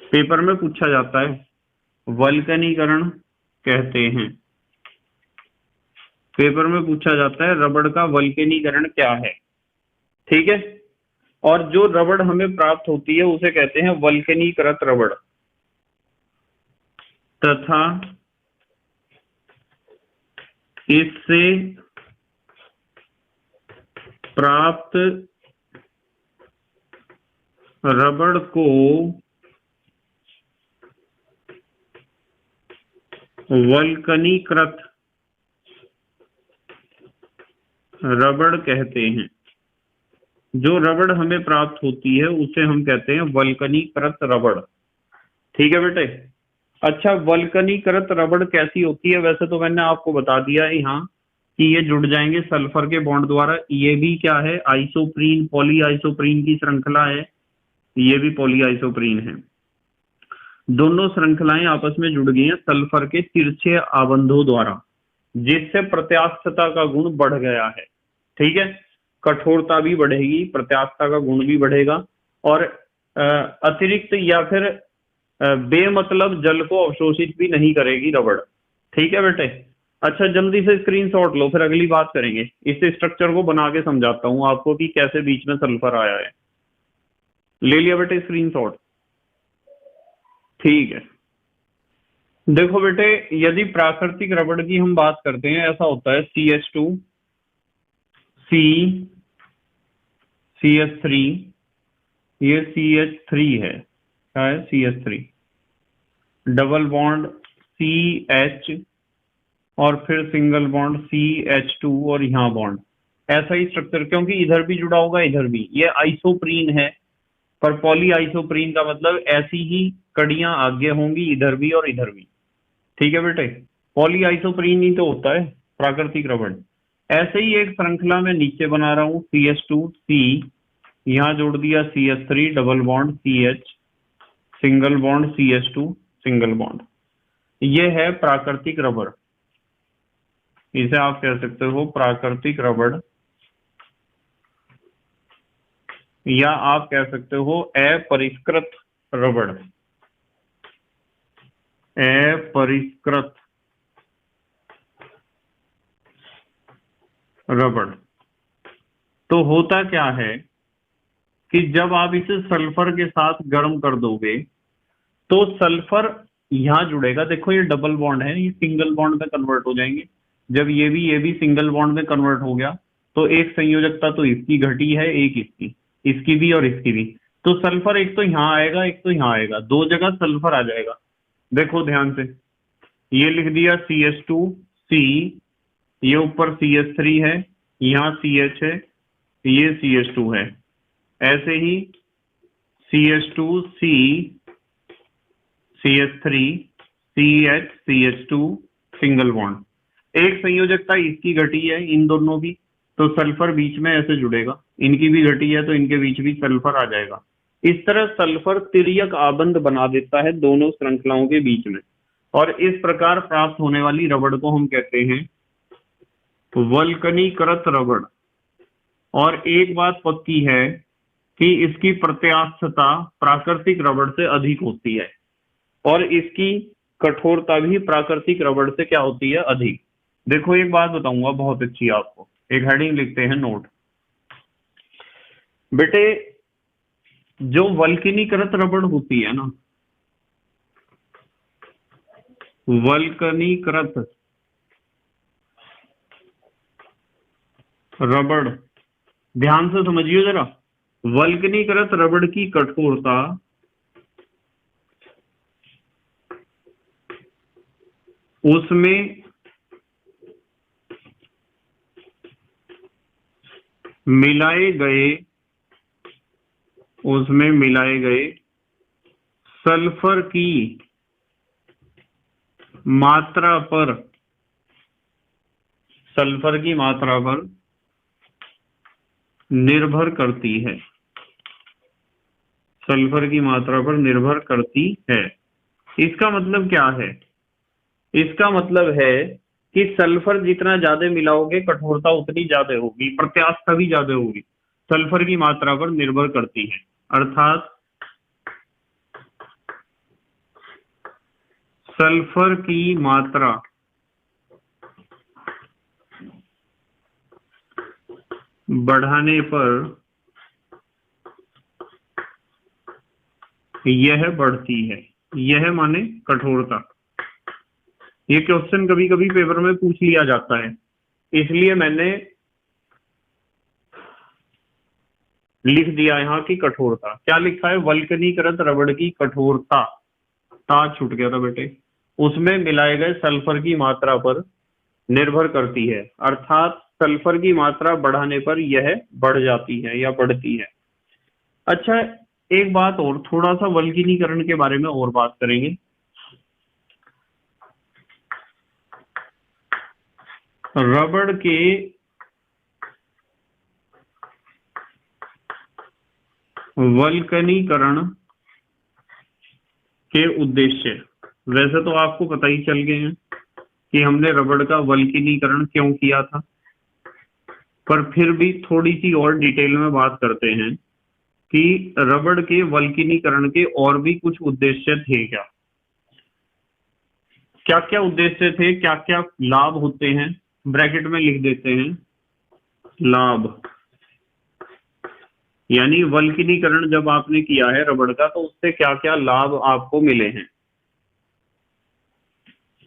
पेपर में पूछा जाता है, वल्कनीकरण कहते हैं। पेपर में पूछा जाता है रबड़ का वल्कनीकरण क्या है, ठीक है। और जो रबड़ हमें प्राप्त होती है उसे कहते हैं वल्कनीकृत रबड़, तथा इससे प्राप्त रबड़ को वल्कनीकृत रबड़ कहते हैं। जो रबड़ हमें प्राप्त होती है उसे हम कहते हैं वल्कनीकृत रबड़, ठीक है बेटे। अच्छा, वल्कनीकृत रबड़ कैसी होती है? वैसे तो मैंने आपको बता दिया है यहाँ कि ये जुड़ जाएंगे सल्फर के बॉन्ड द्वारा। ये भी क्या है? आइसोप्रीन, पॉली आइसोप्रीन की श्रृंखला है, ये भी पॉली आइसोप्रीन है। दोनों श्रृंखलाएं आपस में जुड़ गई हैं सल्फर के तिरछे आबंधों द्वारा, जिससे प्रत्यास्थता का गुण बढ़ गया है, ठीक है। कठोरता भी बढ़ेगी, प्रत्यास्थता का गुण भी बढ़ेगा, और अतिरिक्त या फिर बेमतलब जल को अवशोषित भी नहीं करेगी रबड़, ठीक है बेटे। अच्छा, जल्दी से स्क्रीनशॉट लो, फिर अगली बात करेंगे। इस स्ट्रक्चर को बना के समझाता हूं आपको कि कैसे बीच में सल्फर आया है। ले लिया बेटे स्क्रीनशॉट? ठीक है। देखो बेटे, यदि प्राकृतिक रबड़ की हम बात करते हैं, ऐसा होता है CH2 C CH3, ये CH3 है, क्या है? CH3, डबल बॉन्ड CH और फिर सिंगल बॉन्ड CH2 और यहाँ बॉन्ड, ऐसा ही स्ट्रक्चर, क्योंकि इधर भी जुड़ा होगा इधर भी। ये आइसोप्रीन है, पर पॉली आइसोप्रीन का मतलब ऐसी ही कड़ियां आगे होंगी इधर भी और इधर भी, ठीक है बेटे। पॉली आइसोप्रीन ही तो होता है प्राकृतिक रबड़। ऐसे ही एक श्रृंखला में नीचे बना रहा हूं, CH2 C, यहां जोड़ दिया CH3 double bond CH, single bond CH2 single bond. ये है प्राकृतिक रबड़, इसे आप कह सकते हो प्राकृतिक रबड़, या आप कह सकते हो अपरिष्कृत रबड़। अपरिष्कृत रबड़। तो होता क्या है कि जब आप इसे सल्फर के साथ गर्म कर दोगे तो सल्फर यहां जुड़ेगा। देखो ये डबल बॉन्ड है, ये सिंगल बॉन्ड में कन्वर्ट हो जाएंगे। जब ये भी सिंगल बॉन्ड में कन्वर्ट हो गया तो एक संयोजकता तो इसकी घटी है, एक इसकी भी और इसकी भी। तो सल्फर एक तो यहां आएगा, एक तो यहां आएगा, दो जगह सल्फर आ जाएगा। देखो ध्यान से, ये लिख दिया CH2C, ये ऊपर CH3 है, यहाँ CH है, ये CH2 है। ऐसे ही CH2C CH3 CH CH2 single bond. एक संयोजकता इसकी घटी है, इन दोनों की, तो सल्फर बीच में ऐसे जुड़ेगा। इनकी भी घटी है तो इनके बीच भी सल्फर आ जाएगा। इस तरह सल्फर तिर्यक आबंध बना देता है दोनों श्रृंखलाओं के बीच में, और इस प्रकार प्राप्त होने वाली रबड़ को हम कहते हैं वल्कनीकृत रबड़। और एक बात पक्की है कि इसकी प्रत्यास्थता प्राकृतिक रबड़ से अधिक होती है, और इसकी कठोरता भी प्राकृतिक रबड़ से क्या होती है, अधिक। देखो एक बात बताऊंगा बहुत अच्छी आपको, एक हेडिंग लिखते हैं, नोट। बेटे जो वल्कनीकृत रबड़ होती है ना, वल्कनीकृत रबड़, ध्यान से समझिए जरा। वल्कनीकृत रबड़ की कठोरता उसमें मिलाए गए सल्फर की मात्रा पर निर्भर करती है। सल्फर की मात्रा पर निर्भर करती है। इसका मतलब क्या है? इसका मतलब है कि सल्फर जितना ज्यादा मिलाओगे कठोरता उतनी ज्यादा होगी, प्रत्यास्थता भी ज्यादा होगी। सल्फर की मात्रा पर निर्भर करती है, अर्थात सल्फर की मात्रा बढ़ाने पर यह बढ़ती है। यह माने कठोरता। ये क्वेश्चन कभी कभी पेपर में पूछ लिया जाता है, इसलिए मैंने लिख दिया यहाँ की कठोरता। क्या लिखा है? वल्कनीकृत रबड़ की कठोरता, ता छूट गया था बेटे, उसमें मिलाए गए सल्फर की मात्रा पर निर्भर करती है, अर्थात सल्फर की मात्रा बढ़ाने पर यह बढ़ जाती है या बढ़ती है। अच्छा, एक बात और, थोड़ा सा वल्कनीकरण के बारे में और बात करेंगे। रबड़ के वल्कनीकरण के उद्देश्य, वैसे तो आपको पता ही चल गए हैं कि हमने रबड़ का वल्कनीकरण क्यों किया था, पर फिर भी थोड़ी सी और डिटेल में बात करते हैं कि रबड़ के वल्कनीकरण के और भी कुछ उद्देश्य थे क्या। क्या क्या उद्देश्य थे, क्या क्या लाभ होते हैं, ब्रैकेट में लिख देते हैं लाभ। यानी वल्कनीकरण जब आपने किया है रबड़ का तो उससे क्या क्या लाभ आपको मिले हैं।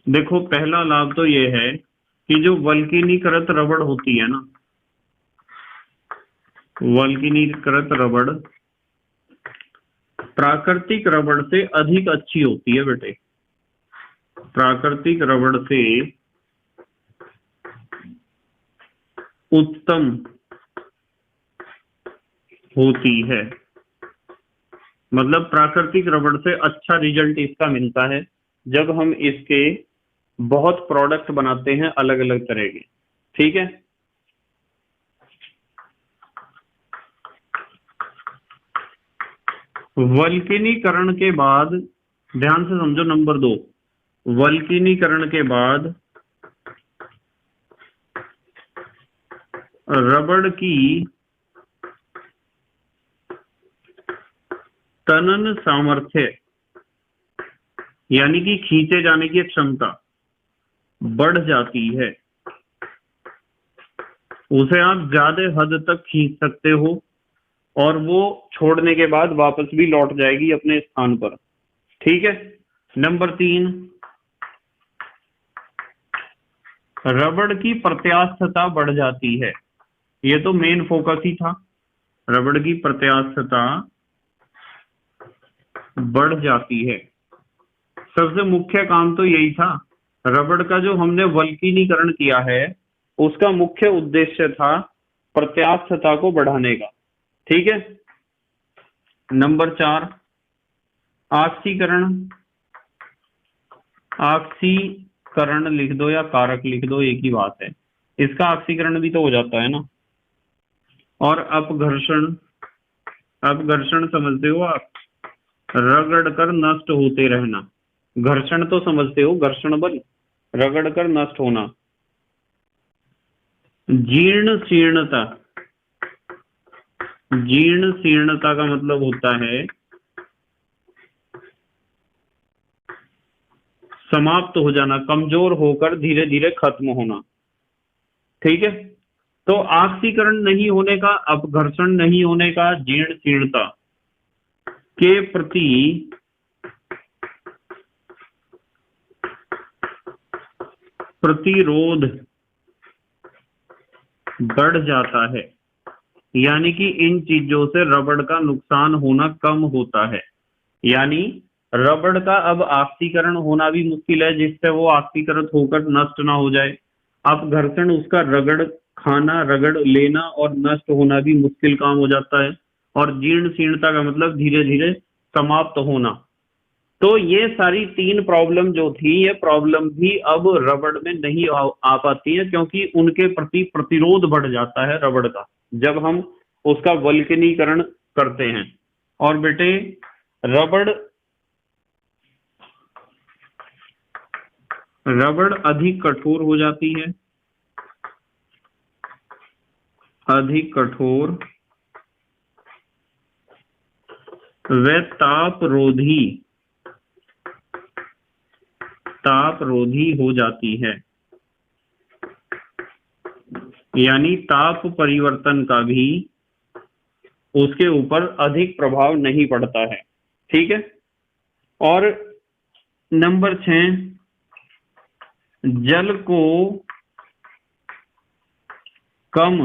देखो पहला लाभ तो ये है कि जो वल्कनीकृत रबड़ होती है ना, वल्कनीकृत रबड़ प्राकृतिक रबड़ से अधिक अच्छी होती है बेटे। प्राकृतिक रबड़ से उत्तम होती है। मतलब प्राकृतिक रबड़ से अच्छा रिजल्ट इसका मिलता है जब हम इसके बहुत प्रोडक्ट बनाते हैं अलग अलग तरह के। ठीक है, वल्कनीकरण के बाद ध्यान से समझो, नंबर 2, वल्कनीकरण के बाद रबड़ की तनन सामर्थ्य यानी कि खींचे जाने की क्षमता बढ़ जाती है, उसे आप ज्यादा हद तक खींच सकते हो और वो छोड़ने के बाद वापस भी लौट जाएगी अपने स्थान पर। ठीक है। नंबर 3, रबड़ की प्रत्यास्थता बढ़ जाती है। ये तो मेन फोकस ही था, रबड़ की प्रत्यास्थता बढ़ जाती है। सबसे मुख्य काम तो यही था। रबड़ का जो हमने वल्कनीकरण किया है उसका मुख्य उद्देश्य था प्रत्यास्थता को बढ़ाने का। ठीक है। नंबर 4, ऑक्सीकरण। ऑक्सीकरण लिख दो या कारक लिख दो, एक ही बात है। इसका ऑक्सीकरण भी तो हो जाता है ना। और अपघर्षण। अपघर्षण समझते हो आप, रगड़ कर नष्ट होते रहना। घर्षण तो समझते हो, घर्षण बल, रगड़ कर नष्ट होना। जीर्ण शीर्णता। जीर्ण शीर्णता का मतलब होता है समाप्त हो जाना, कमजोर होकर धीरे धीरे खत्म होना। ठीक है। तो ऑक्सीकरण नहीं होने का, अपघर्षण नहीं होने का, जीर्ण शीर्णता के प्रति प्रतिरोध बढ़ जाता है। यानी कि इन चीजों से रबड़ का नुकसान होना कम होता है। यानी रबड़ का अब ऑक्सीकरण होना भी मुश्किल है, जिससे वो ऑक्सीकृत होकर नष्ट ना हो जाए। अपघर्षण, उसका रगड़ खाना, रगड़ लेना और नष्ट होना भी मुश्किल काम हो जाता है। और जीर्ण शीर्णता का मतलब धीरे धीरे समाप्त होना। तो ये सारी 3 प्रॉब्लम जो थी, ये प्रॉब्लम भी अब रबड़ में नहीं आ पाती है, क्योंकि उनके प्रति प्रतिरोध बढ़ जाता है रबड़ का जब हम उसका वल्कनीकरण करते हैं। और बेटे रबड़ अधिक कठोर हो जाती है, अधिक कठोर व तापरोधी हो जाती है। यानी ताप परिवर्तन का भी उसके ऊपर अधिक प्रभाव नहीं पड़ता है। ठीक है। और नंबर 6, जल को कम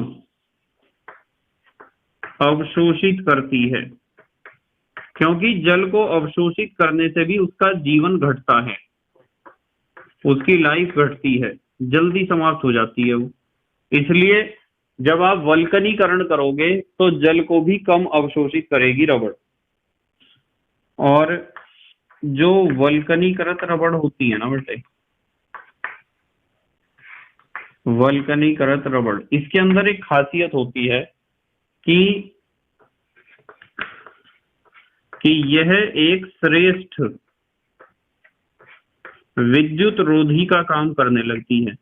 अवशोषित करती है, क्योंकि जल को अवशोषित करने से भी उसका जीवन घटता है, उसकी लाइफ घटती है, जल्दी समाप्त हो जाती है वो। इसलिए जब आप वल्कनीकरण करोगे तो जल को भी कम अवशोषित करेगी रबड़। और जो वल्कनीकृत रबड़ होती है ना बेटे, वल्कनीकृत रबड़, इसके अंदर एक खासियत होती है कि यह एक श्रेष्ठ विद्युत रोधी का काम करने लगती है।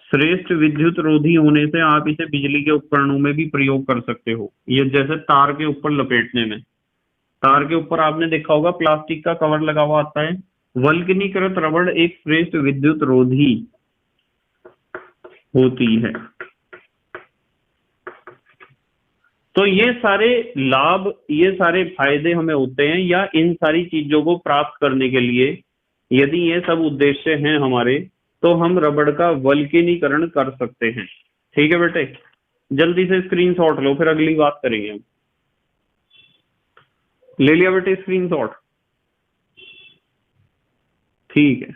श्रेष्ठ विद्युत रोधी होने से आप इसे बिजली के उपकरणों में भी प्रयोग कर सकते हो। ये जैसे तार के ऊपर लपेटने में, तार के ऊपर आपने देखा होगा प्लास्टिक का कवर लगा हुआ आता है। वल्कनीकृत रबड़ एक श्रेष्ठ विद्युत रोधी होती है। तो ये सारे लाभ, ये सारे फायदे हमें होते हैं, या इन सारी चीजों को प्राप्त करने के लिए यदि ये सब उद्देश्य हैं हमारे, तो हम रबड़ का वल्कनीकरण कर सकते हैं। ठीक है बेटे, जल्दी से स्क्रीनशॉट लो, फिर अगली बात करेंगे हम। ले लिया बेटे स्क्रीनशॉट? ठीक है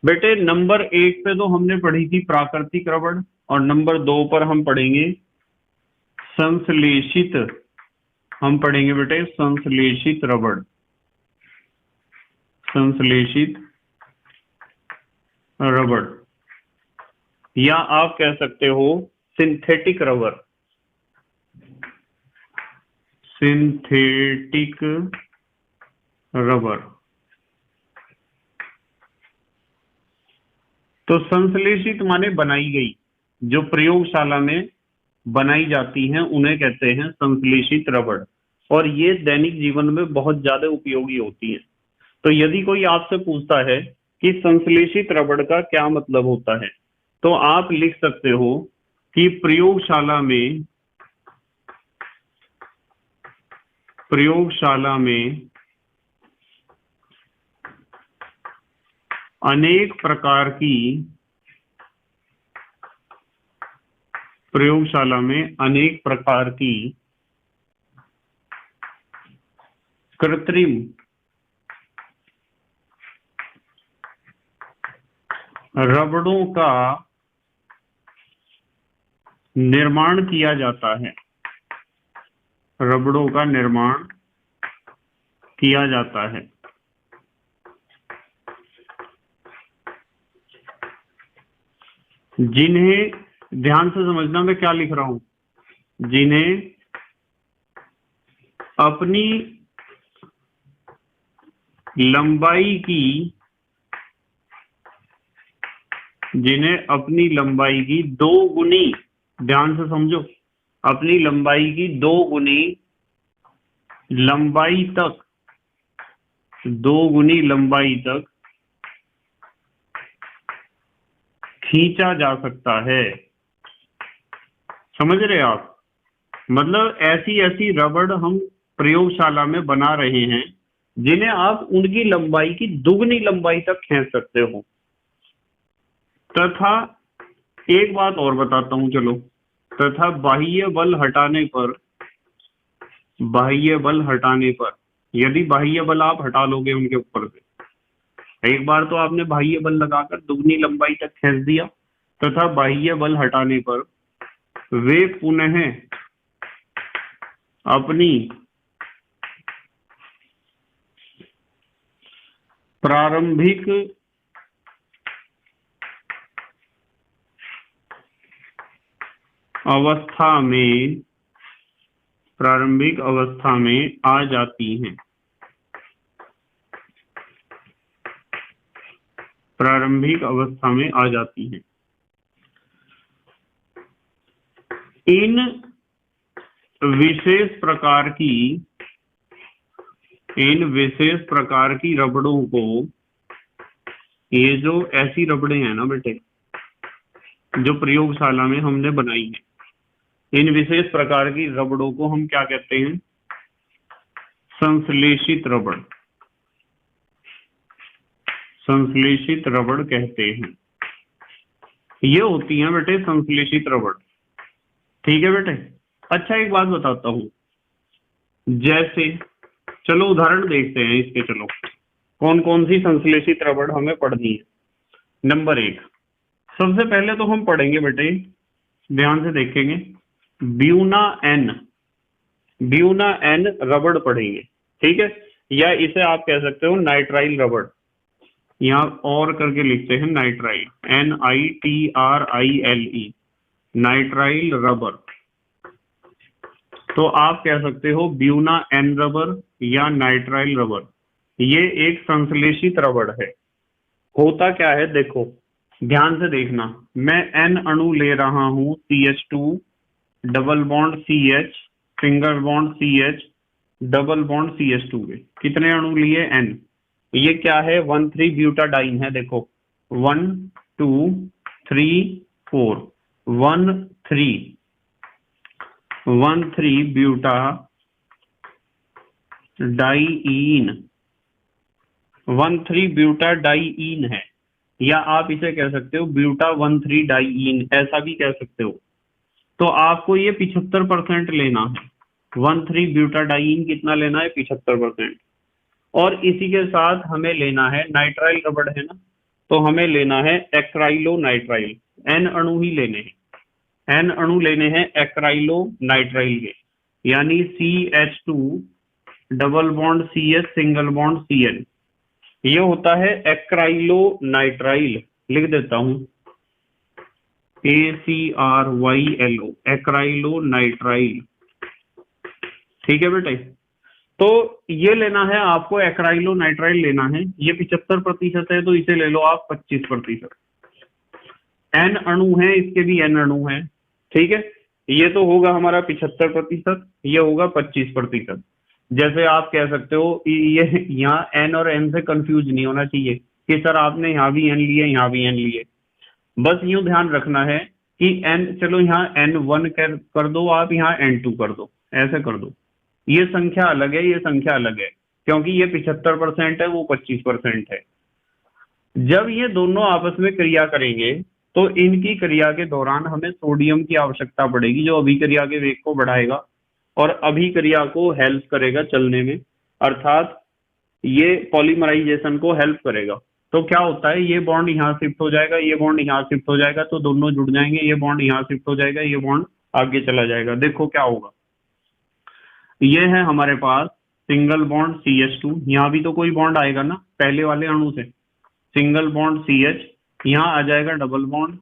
बेटे। नंबर 1 पे तो हमने पढ़ी थी प्राकृतिक रबड़, और नंबर 2 पर हम पढ़ेंगे संश्लेषित। हम पढ़ेंगे बेटे संश्लेषित रबड़, संश्लेषित रबड़, या आप कह सकते हो सिंथेटिक रबड़, सिंथेटिक रबड़। तो संश्लेषित माने बनाई गई, जो प्रयोगशाला में बनाई जाती हैं उन्हें कहते हैं संश्लेषित रबड़। और ये दैनिक जीवन में बहुत ज्यादा उपयोगी होती हैं। तो यदि कोई आपसे पूछता है कि संश्लेषित रबड़ का क्या मतलब होता है, तो आप लिख सकते हो कि प्रयोगशाला में अनेक प्रकार की कृत्रिम रबड़ों का निर्माण किया जाता है। रबड़ों का निर्माण किया जाता है। जिन्हें, ध्यान से समझना मैं क्या लिख रहा हूं, जिन्हें अपनी लंबाई की 2 गुनी, ध्यान से समझो, अपनी लंबाई की 2 गुनी लंबाई तक खींचा जा सकता है। समझ रहे आप? मतलब ऐसी रबड़ हम प्रयोगशाला में बना रहे हैं जिन्हें आप उनकी लंबाई की दुगनी लंबाई तक खींच सकते हो। तथा एक बात और बताता हूं, चलो, तथा बाह्य बल हटाने पर, यदि बाह्य बल आप हटा लोगे उनके ऊपर से, एक बार तो आपने बाह्य बल लगाकर दुगनी लंबाई तक खींच दिया, तथा बाह्य बल हटाने पर वे पुनः अपनी प्रारंभिक अवस्था में आ जाती हैं। प्रारंभिक अवस्था में आ जाती हैं। इन विशेष प्रकार की रबड़ों को, ये जो ऐसी रबड़े हैं ना बेटे, जो प्रयोगशाला में हमने बनाई है, इन विशेष प्रकार की रबड़ों को हम क्या कहते हैं? संश्लेषित रबड़ कहते हैं। ये होती हैं बेटे संश्लेषित रबड़। ठीक है बेटे। अच्छा, एक बात बताता हूं, जैसे, चलो उदाहरण देखते हैं इसके। चलो, कौन कौन सी संश्लेषित रबड़ हमें पढ़नी है। नंबर 1, सबसे पहले तो हम पढ़ेंगे बेटे, ध्यान से देखेंगे, ब्यूना एन रबड़ पढ़ेंगे। ठीक है, या इसे आप कह सकते हो नाइट्राइल रबड़, यहां और करके लिखते हैं नाइट्राइल, NITRILE, नाइट्राइल रबर। तो आप कह सकते हो ब्यूना एन रबर या नाइट्राइल रबर। ये एक संश्लेषित रबड़ है। होता क्या है देखो, ध्यान से देखना, मैं N अणु ले रहा हूं, CH2 double bond CH single bond CH double bond CH2 के कितने अणु लिए? N। ये क्या है? 1,3 ब्यूटाडाइन है। देखो 1 2 3 4, 1,3 ब्यूटाडाइईन है, या आप इसे कह सकते हो ब्यूटा 1,3 डाइईन, ऐसा भी कह सकते हो। तो आपको ये 75% लेना है। 1,3 ब्यूटाडाइईन कितना लेना है? 75%। और इसी के साथ हमें लेना है, नाइट्राइल रबड़ है ना, तो हमें लेना है एक्राइलो नाइट्राइल। N अणु ही लेने हैं, N अणु लेने हैं एक्राइलो नाइट्राइल के, यानी CH2 double bond CH single bond Cl। ये होता है एक्राइलो नाइट्राइल। लिख देता हूं ACRYLO, एक्राइलो नाइट्राइल। ठीक है बेटे। तो ये लेना है आपको, एक्राइलो नाइट्राइल लेना है। ये 75% है, तो इसे ले लो आप 25%। N अणु है, इसके भी N अणु है। ठीक है, ये तो होगा हमारा 75%, ये होगा 25%। जैसे आप कह सकते हो ये यहाँ एन और एन से कंफ्यूज नहीं होना चाहिए कि सर आपने यहाँ भी एन लिए यहाँ भी एन लिए। बस यूं ध्यान रखना है कि एन, चलो यहाँ N1 कर दो आप, यहाँ N2 कर दो, ऐसे कर दो। ये संख्या अलग है, ये संख्या अलग है, क्योंकि ये 75% है, वो 25% है। जब ये दोनों आपस में क्रिया करेंगे तो इनकी क्रिया के दौरान हमें सोडियम की आवश्यकता पड़ेगी, जो अभिक्रिया के वेग को बढ़ाएगा और अभिक्रिया को हेल्प करेगा चलने में, अर्थात ये पॉलीमराइजेशन को हेल्प करेगा। तो क्या होता है, ये बॉन्ड यहाँ शिफ्ट हो जाएगा, ये बॉन्ड यहाँ शिफ्ट हो जाएगा, तो दोनों जुड़ जाएंगे, ये बॉन्ड यहाँ शिफ्ट हो जाएगा, ये बॉन्ड आगे चला जाएगा। देखो क्या होगा, ये है हमारे पास सिंगल बॉन्ड CH2, यहाँ भी तो कोई बॉन्ड आएगा ना पहले वाले अणु से, सिंगल बॉन्ड CH, यहाँ आ जाएगा डबल बॉन्ड,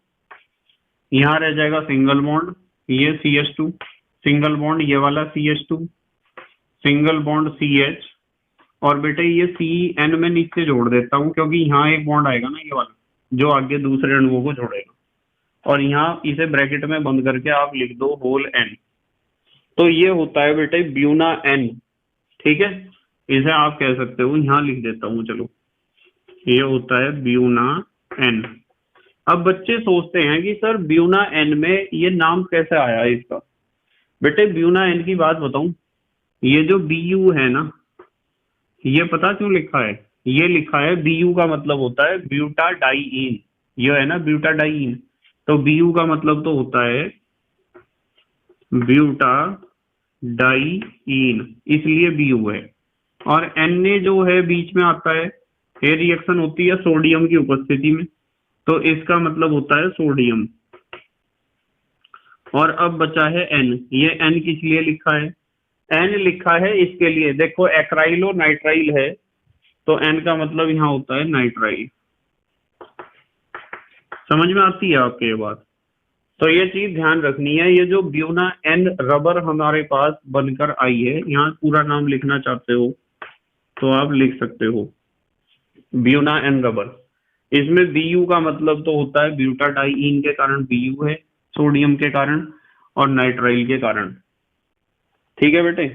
यहाँ रह जाएगा सिंगल बॉन्ड, ये CH2, सिंगल बॉन्ड ये वाला CH2, सिंगल बॉन्ड CH, और बेटे ये CN में नीचे जोड़ देता हूँ, क्योंकि यहाँ एक बॉन्ड आएगा ना ये वाला, जो आगे दूसरे अणुओं को जोड़ेगा, और यहाँ इसे ब्रैकेट में बंद करके आप लिख दो होल N। तो ये होता है बेटे ब्यूना N, ठीक है, इसे आप कह सकते हो, यहाँ लिख देता हूँ, चलो ये होता है ब्यूना N। अब बच्चे सोचते हैं कि सर ब्यूना N में ये नाम कैसे आया इसका। बेटे ब्यूना N की बात बताऊं, ये जो BU है ना, ये पता क्यों लिखा है, ये लिखा है BU का मतलब होता है ब्यूटाडाइइन, ये है ना ब्यूटाडाइइन, तो BU का मतलब तो होता है ब्यूटाडाइइन, इसलिए BU है। और Na जो है बीच में आता है, ये रिएक्शन होती है सोडियम की उपस्थिति में, तो इसका मतलब होता है सोडियम। और अब बचा है N, ये N किस लिए लिखा है, N लिखा है इसके लिए, देखो एक्राइल और नाइट्राइल है, तो N का मतलब यहाँ होता है नाइट्राइल। समझ में आती है आपके ये बात। तो ये चीज ध्यान रखनी है, ये जो ब्यूना N रबर हमारे पास बनकर आई है, यहाँ पूरा नाम लिखना चाहते हो तो आप लिख सकते हो ब्यूना N रबर। इसमें BU का मतलब तो होता है ब्यूटाडाइइन के कारण BU है, सोडियम के कारण और नाइट्राइल के कारण, ठीक है बेटे।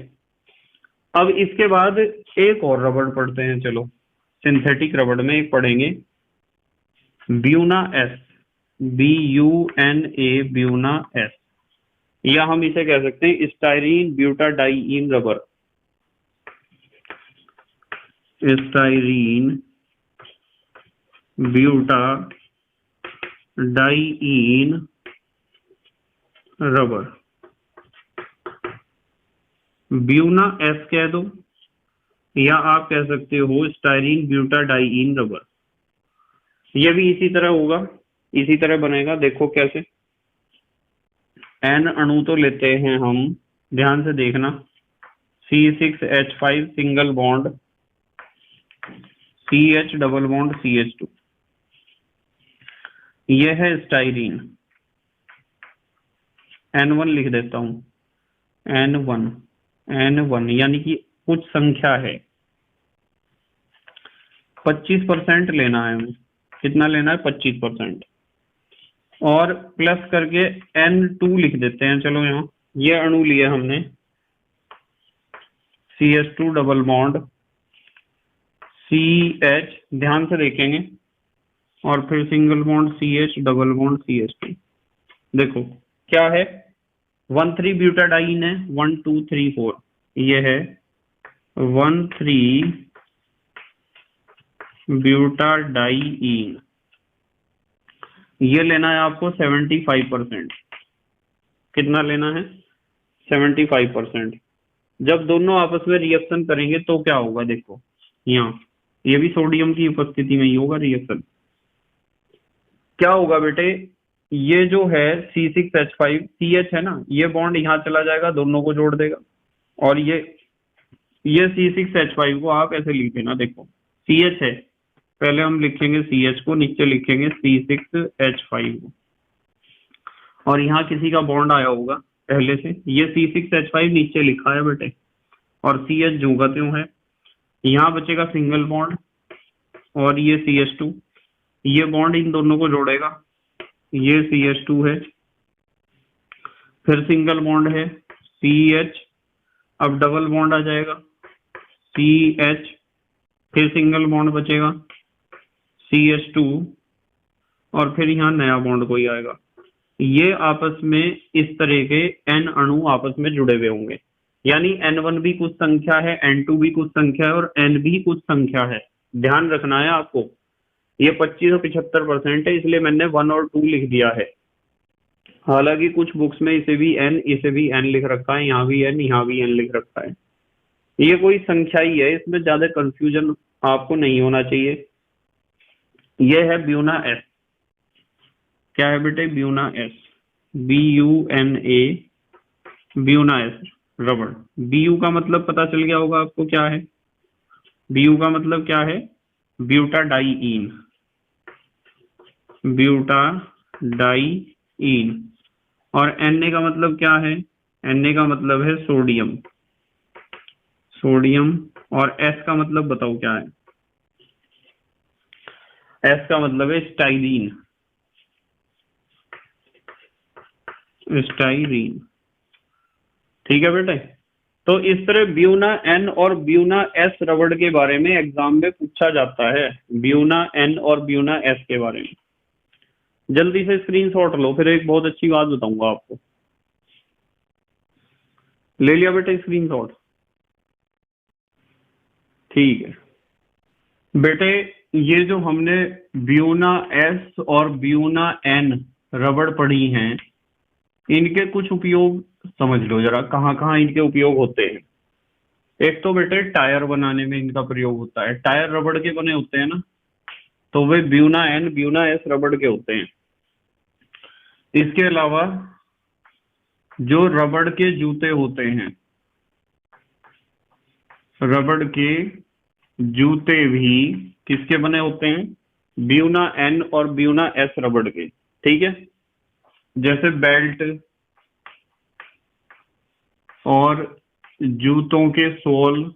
अब इसके बाद एक और रबड़ पढ़ते हैं, चलो सिंथेटिक रबड़ में एक पढ़ेंगे Buna S, BUNA Buna S, या हम इसे कह सकते हैं styrene butadiene rubber, styrene butadiene rubber, Buna S कह दो, या आप कह सकते हो स्टाइरीन ब्यूटाडाइइन रबर। ये भी इसी तरह होगा, इसी तरह बनेगा। देखो कैसे, N अणु तो लेते हैं हम, ध्यान से देखना, C6H5 single bond, CH double bond CH2, ये है स्टाइरीन, N1 लिख देता हूं, N1 यानी कि कुछ संख्या है, 25% लेना है हमें, कितना लेना है 25%, और प्लस करके N2 लिख देते हैं। चलो यहाँ ये अणु लिया हमने, CH2 डबल बॉन्ड CH, ध्यान से देखेंगे, और फिर single bond CH double bond CH2। देखो क्या है, 1,3 ब्यूटाडाइन है, 1 2 3 4, ये है 1,3 ब्यूटाडाइन, ये लेना है आपको 75%। कितना लेना है 75%। जब दोनों आपस में रिएक्शन करेंगे तो क्या होगा, देखो यहाँ ये भी सोडियम की उपस्थिति में ही होगा रिएक्शन। क्या होगा बेटे, ये जो है C6H5 CH है ना, ये बॉन्ड यहाँ चला जाएगा, दोनों को जोड़ देगा, और ये C6H5 को आप ऐसे लिख देना, देखो CH है, पहले हम लिखेंगे CH को, नीचे लिखेंगे C6H5 को, और यहाँ किसी का बॉन्ड आया होगा पहले से, ये C6H5 नीचे लिखा है बेटे, और CH जो का त्यों है। यहाँ बचेगा सिंगल बॉन्ड, और ये CH2, ये बॉन्ड इन दोनों को जोड़ेगा, ये CH2 है, फिर सिंगल बॉन्ड है CH, अब डबल बॉन्ड आ जाएगा, CH, फिर सिंगल बॉन्ड बचेगा CH2, और फिर यहाँ नया बॉन्ड कोई आएगा। ये आपस में इस तरह के n अणु आपस में जुड़े हुए होंगे, यानी N1 भी कुछ संख्या है, N2 भी कुछ संख्या है और N भी कुछ संख्या है। ध्यान रखना है आपको, ये 25 और 75% है, इसलिए मैंने 1 और 2 लिख दिया है। हालांकि कुछ बुक्स में इसे भी n लिख रखा है, यहाँ भी n, यहाँ भी n लिख रखा है। ये कोई संख्या ही है, इसमें ज्यादा कंफ्यूजन आपको नहीं होना चाहिए। ये है ब्यूना S। क्या है बेटे? Buena S, BUNA, Buna S रबड़। BU का मतलब पता चल गया होगा आपको क्या है? BU का मतलब क्या है? ब्यूटाडाइईन, ब्यूटाडाइईन। और Na का मतलब क्या है? Na का मतलब है सोडियम, सोडियम। और S का मतलब बताओ क्या है? S का मतलब है स्टाइरीन, स्टाइरीन। ठीक है बेटे, तो इस तरह ब्यूना N और ब्यूना S रबड़ के बारे में एग्जाम में पूछा जाता है, ब्यूना N और ब्यूना S के बारे में। जल्दी से स्क्रीनशॉट लो, फिर एक बहुत अच्छी बात बताऊंगा आपको। ले लिया बेटे स्क्रीनशॉट? ठीक है बेटे, ये जो हमने ब्यूना S और ब्यूना N रबड़ पढ़ी हैं, इनके कुछ उपयोग समझ लो जरा, कहाँ कहाँ इनके उपयोग होते हैं। एक तो बेटे टायर बनाने में इनका प्रयोग होता है, टायर रबड़ के बने होते हैं ना, तो वे ब्यूना N ब्यूना S रबड़ के होते हैं। इसके अलावा जो रबड़ के जूते होते हैं, रबड़ के जूते भी किसके बने होते हैं? ब्यूना N और ब्यूना S रबड़ के। ठीक है, जैसे बेल्ट और जूतों के सोल,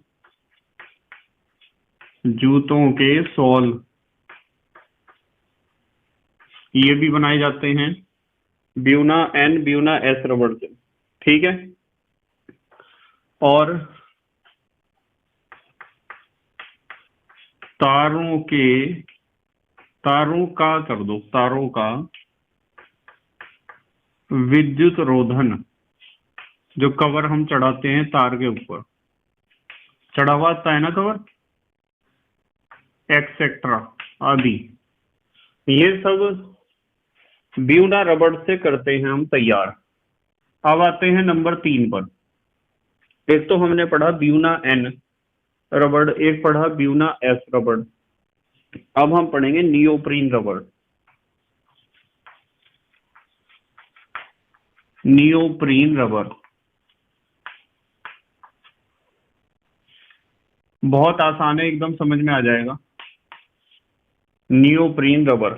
जूतों के सोल ये भी बनाए जाते हैं ब्यूना N ब्यूना S रबड़ से। ठीक है, और तारों के, तारों का कर दो, तारों का विद्युत रोधन, जो कवर हम चढ़ाते हैं तार के ऊपर, चढ़ा हुआ आता है ना कवर, एक्सेट्रा आदि, ये सब ब्यूना रबड़ से करते हैं हम तैयार। अब आते हैं नंबर 3 पर। एक तो हमने पढ़ा ब्यूना N रबड़, एक पढ़ा ब्यूना S रबड़। अब हम पढ़ेंगे नियोप्रीन रबड़। नियोप्रीन रबड़ बहुत आसान है, एकदम समझ में आ जाएगा। नियोप्रीन रबड़,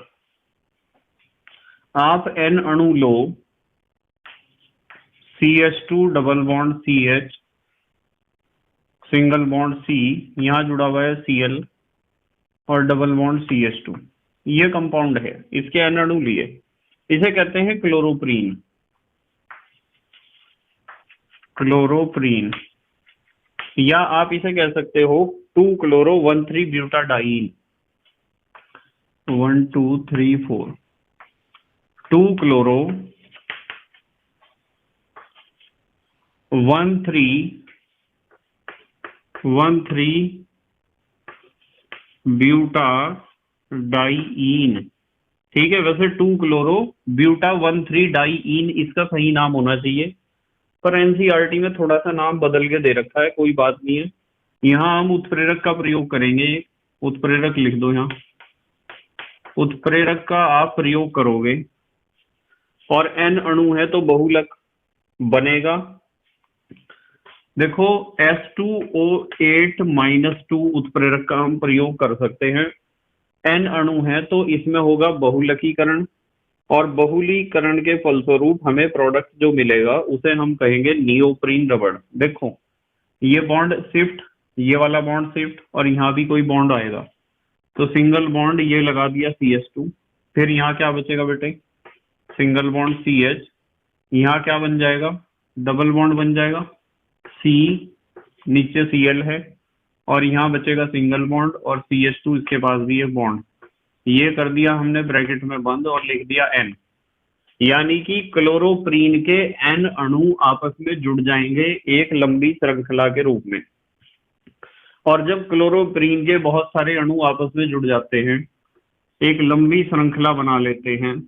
आप N अणु लो, CH2 double bond CH, single bond C, यहां जुड़ा हुआ है Cl और डबल बॉन्ड CH2। ये कंपाउंड है, इसके N अणु लिए, इसे कहते हैं क्लोरोप्रीन, क्लोरोप्रीन। या आप इसे कह सकते हो 2 क्लोरो 1,3 ब्यूटाडाइन, 1 2 3 4, 2 क्लोरो 1,3 ब्यूटाडाइन। ठीक है, वैसे 2 क्लोरो ब्यूटा 1,3 डाइईन इसका सही नाम होना चाहिए, पर एनसीईआरटी में थोड़ा सा नाम बदल के दे रखा है, कोई बात नहीं है। यहाँ हम उत्प्रेरक का प्रयोग करेंगे, उत्प्रेरक लिख दो यहाँ, उत्प्रेरक का आप प्रयोग करोगे और N अणु है तो बहुलक बनेगा। देखो S2O8-2 उत्प्रेरक का हम प्रयोग कर सकते हैं। N अणु है तो इसमें होगा बहुलकीकरण, और बहुलीकरण के फलस्वरूप हमें प्रोडक्ट जो मिलेगा उसे हम कहेंगे नियोप्रीन रबड़। देखो ये बॉन्ड शिफ्ट, ये वाला बॉन्ड शिफ्ट, और यहाँ भी कोई बॉन्ड आएगा तो सिंगल बॉन्ड ये लगा दिया CH2, फिर यहाँ क्या बचेगा बेटे? सिंगल बॉन्ड CH, यहाँ क्या बन जाएगा? डबल बॉन्ड बन जाएगा C, नीचे Cl है, और यहाँ बचेगा सिंगल बॉन्ड और CH2 इसके पास भी है बॉन्ड। ये कर दिया हमने ब्रैकेट में बंद और लिख दिया N, यानी कि क्लोरोप्रीन के N अणु आपस में जुड़ जाएंगे एक लंबी श्रृंखला के रूप में। और जब क्लोरोप्रीन के बहुत सारे अणु आपस में जुड़ जाते हैं, एक लंबी श्रृंखला बना लेते हैं,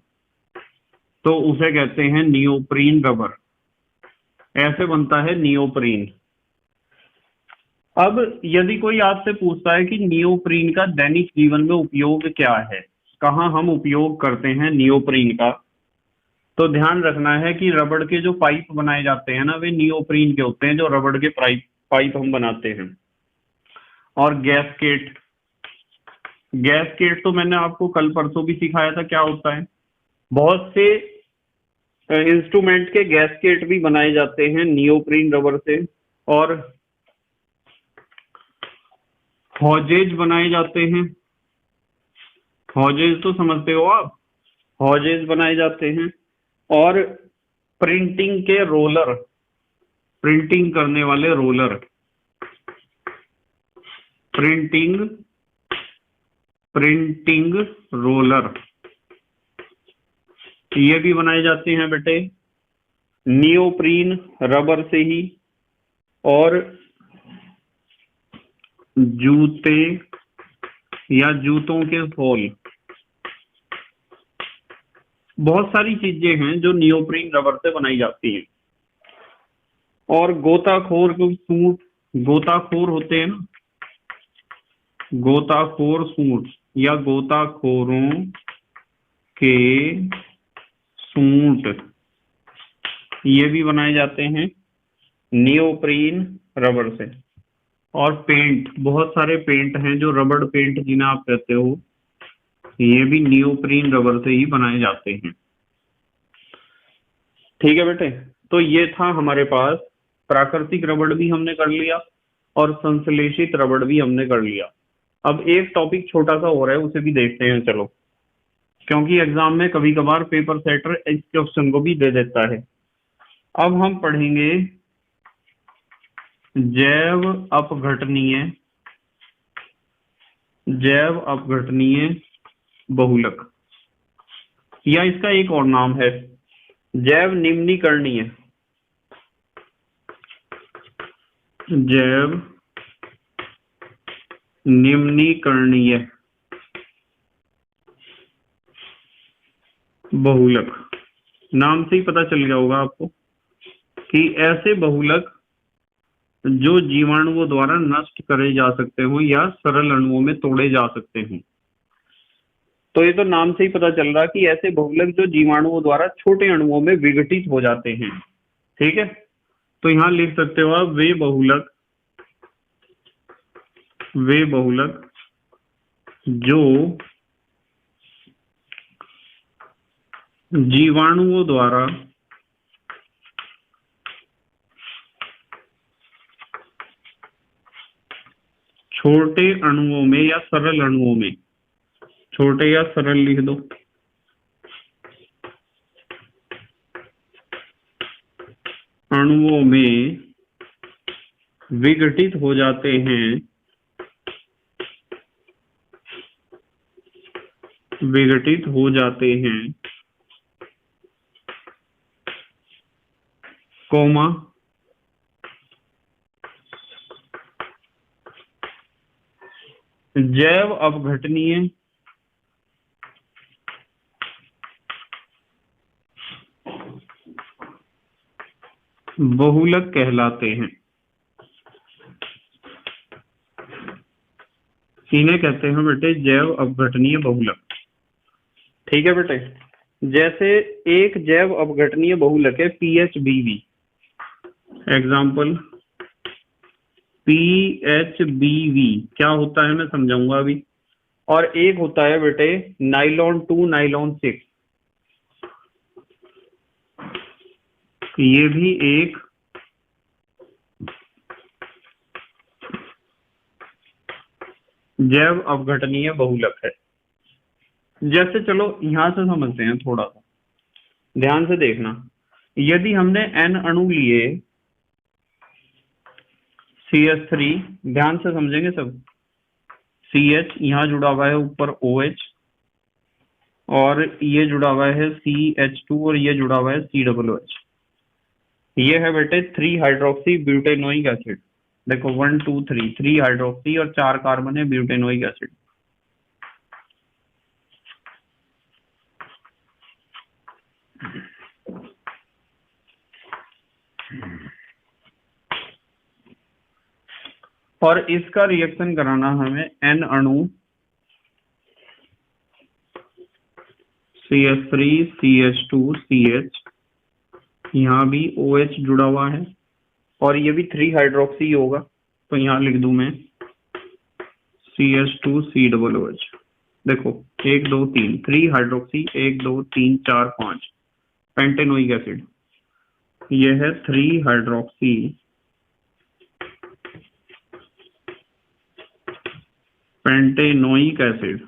तो उसे कहते हैं नियोप्रीन रबर। ऐसे बनता है नियोप्रीन। अब यदि कोई आपसे पूछता है कि नियोप्रीन का दैनिक जीवन में उपयोग क्या है, कहाँ हम उपयोग करते हैं नियोप्रीन का, तो ध्यान रखना है कि रबड़ के जो पाइप बनाए जाते हैं ना, वे नियोप्रीन के होते हैं, जो रबड़ के पाइप हम बनाते हैं। और गैसकेट, गैसकेट तो मैंने आपको कल परसों भी सिखाया था क्या होता है। बहुत से इंस्ट्रूमेंट के गैसकेट भी बनाए जाते हैं नियोप्रीन रबर से। और हॉजेज बनाए जाते हैं, हॉजेज तो समझते हो आप, हॉजेज बनाए जाते हैं। और प्रिंटिंग के रोलर, प्रिंटिंग करने वाले रोलर, प्रिंटिंग रोलर, ये भी बनाए जाते हैं बेटे नियोप्रीन रबर से ही। और जूते या जूतों के सोल, बहुत सारी चीजें हैं जो नियोप्रीन रबर से बनाई जाती हैं। और गोताखोर को सूट, गोताखोर होते हैं ना, गोताखोर सूट या गोताखोरों के सूट, ये भी बनाए जाते हैं नियोप्रीन रबर से। और पेंट, बहुत सारे पेंट हैं जो रबड़ पेंट जिन्हें आप कहते हो, ये भी नियोप्रीन रबर से ही बनाए जाते हैं। ठीक है बेटे, तो ये था हमारे पास, प्राकृतिक रबड़ भी हमने कर लिया और संश्लेषित रबड़ भी हमने कर लिया। अब एक टॉपिक छोटा सा हो रहा है, उसे भी देखते हैं चलो, क्योंकि एग्जाम में कभी कभार पेपर सेटर इस क्वेश्चन को भी दे देता है। अब हम पढ़ेंगे जैव अपघटनीय बहुलक, या इसका एक और नाम है जैव निम्नीकरणीय, जैव निम्नीकरणीय बहुलक। नाम से ही पता चल गया होगा आपको कि ऐसे बहुलक जो जीवाणुओं द्वारा नष्ट करे जा सकते हो या सरल अणुओं में तोड़े जा सकते हैं। तो ये तो नाम से ही पता चल रहा कि ऐसे बहुलक जो जीवाणुओं द्वारा छोटे अणुओं में विघटित हो जाते हैं। ठीक है, तो यहां लिख सकते हो आप वे बहुलक जो जीवाणुओं द्वारा छोटे अणुओं में या सरल अणुओं में, छोटे या सरल लिख दो, अणुओं में विघटित हो जाते हैं, विघटित हो जाते हैं, कोमा जैव अपघटनीय बहुलक कहलाते हैं। इन्हें कहते हैं बेटे जैव अपघटनीय बहुलक। ठीक है बेटे, जैसे एक जैव अपघटनीय बहुलक है PHBV, एग्जाम्पल PHBV क्या होता है मैं समझाऊंगा अभी। और एक होता है बेटे नाइलॉन 2 नाइलॉन 6, ये भी एक जैव अपघटनीय बहुलक है। जैसे चलो यहां से समझते हैं, थोड़ा सा ध्यान से देखना। यदि हमने N अणु लिए CH3, ध्यान से समझेंगे सब। CH यहाँ जुड़ा हुआ है ऊपर OH, और ये जुड़ा हुआ है CH2, और ये जुड़ा हुआ है COOH। ये है बेटे 3 हाइड्रोक्सी ब्यूटेनोइक एसिड। देखो 1 2 3, 3 हाइड्रोक्सी और 4 कार्बन है ब्यूटेनोइक एसिड। और इसका रिएक्शन कराना हमें N अणु CH3 CH2 CH, यहाँ भी OH जुड़ा हुआ है, और ये भी 3 हाइड्रोक्सी होगा, तो यहाँ लिख दूं मैं CH2 COOH। देखो 1 2 3, 3 हाइड्रोक्सी, 1 2 3 4 5 पेंटेनोइक एसिड। ये है 3 हाइड्रोक्सी पेंटेनोइक एसिड।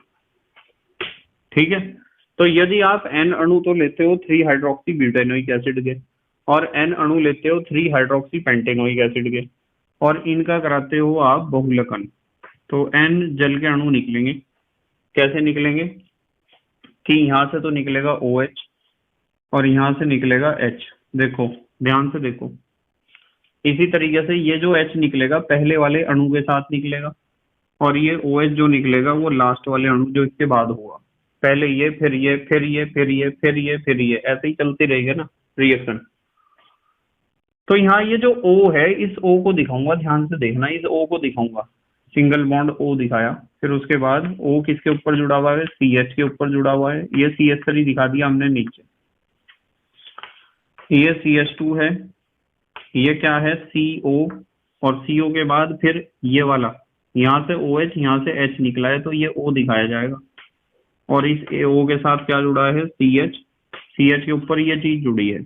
ठीक है, तो यदि आप N अणु तो लेते हो 3 हाइड्रोक्सी ब्यूटेनोइक एसिड के, और N अणु लेते हो 3 हाइड्रोक्सी पेंटेनोइक एसिड के, और इनका कराते हो आप बहुलकन, तो N जल के अणु निकलेंगे। कैसे निकलेंगे कि यहाँ से तो निकलेगा OH, और यहाँ से निकलेगा H। देखो ध्यान से देखो, इसी तरीके से ये जो H निकलेगा पहले वाले अणु के साथ निकलेगा, और ये OH जो निकलेगा वो लास्ट वाले अणु जो इसके बाद होगा। पहले ये, फिर ये, फिर ये, फिर ये, फिर ये, फिर ये, ऐसे ही चलते रहेगा ना रिएक्शन। तो यहाँ ये जो O है, इस O को दिखाऊंगा, ध्यान से देखना, इस O को दिखाऊंगा, सिंगल बॉन्ड O दिखाया। फिर उसके बाद O किसके ऊपर जुड़ा हुआ है, CH के ऊपर जुड़ा हुआ है। ये CH3 दिखा दिया हमने नीचे, ये CH2 है, ये क्या है CO, और CO के बाद फिर ये वाला, यहाँ से OH, यहाँ से H निकला है, तो ये O दिखाया जाएगा। और इस O के साथ क्या जुड़ा है, CH, CH के ऊपर ये चीज जुड़ी है,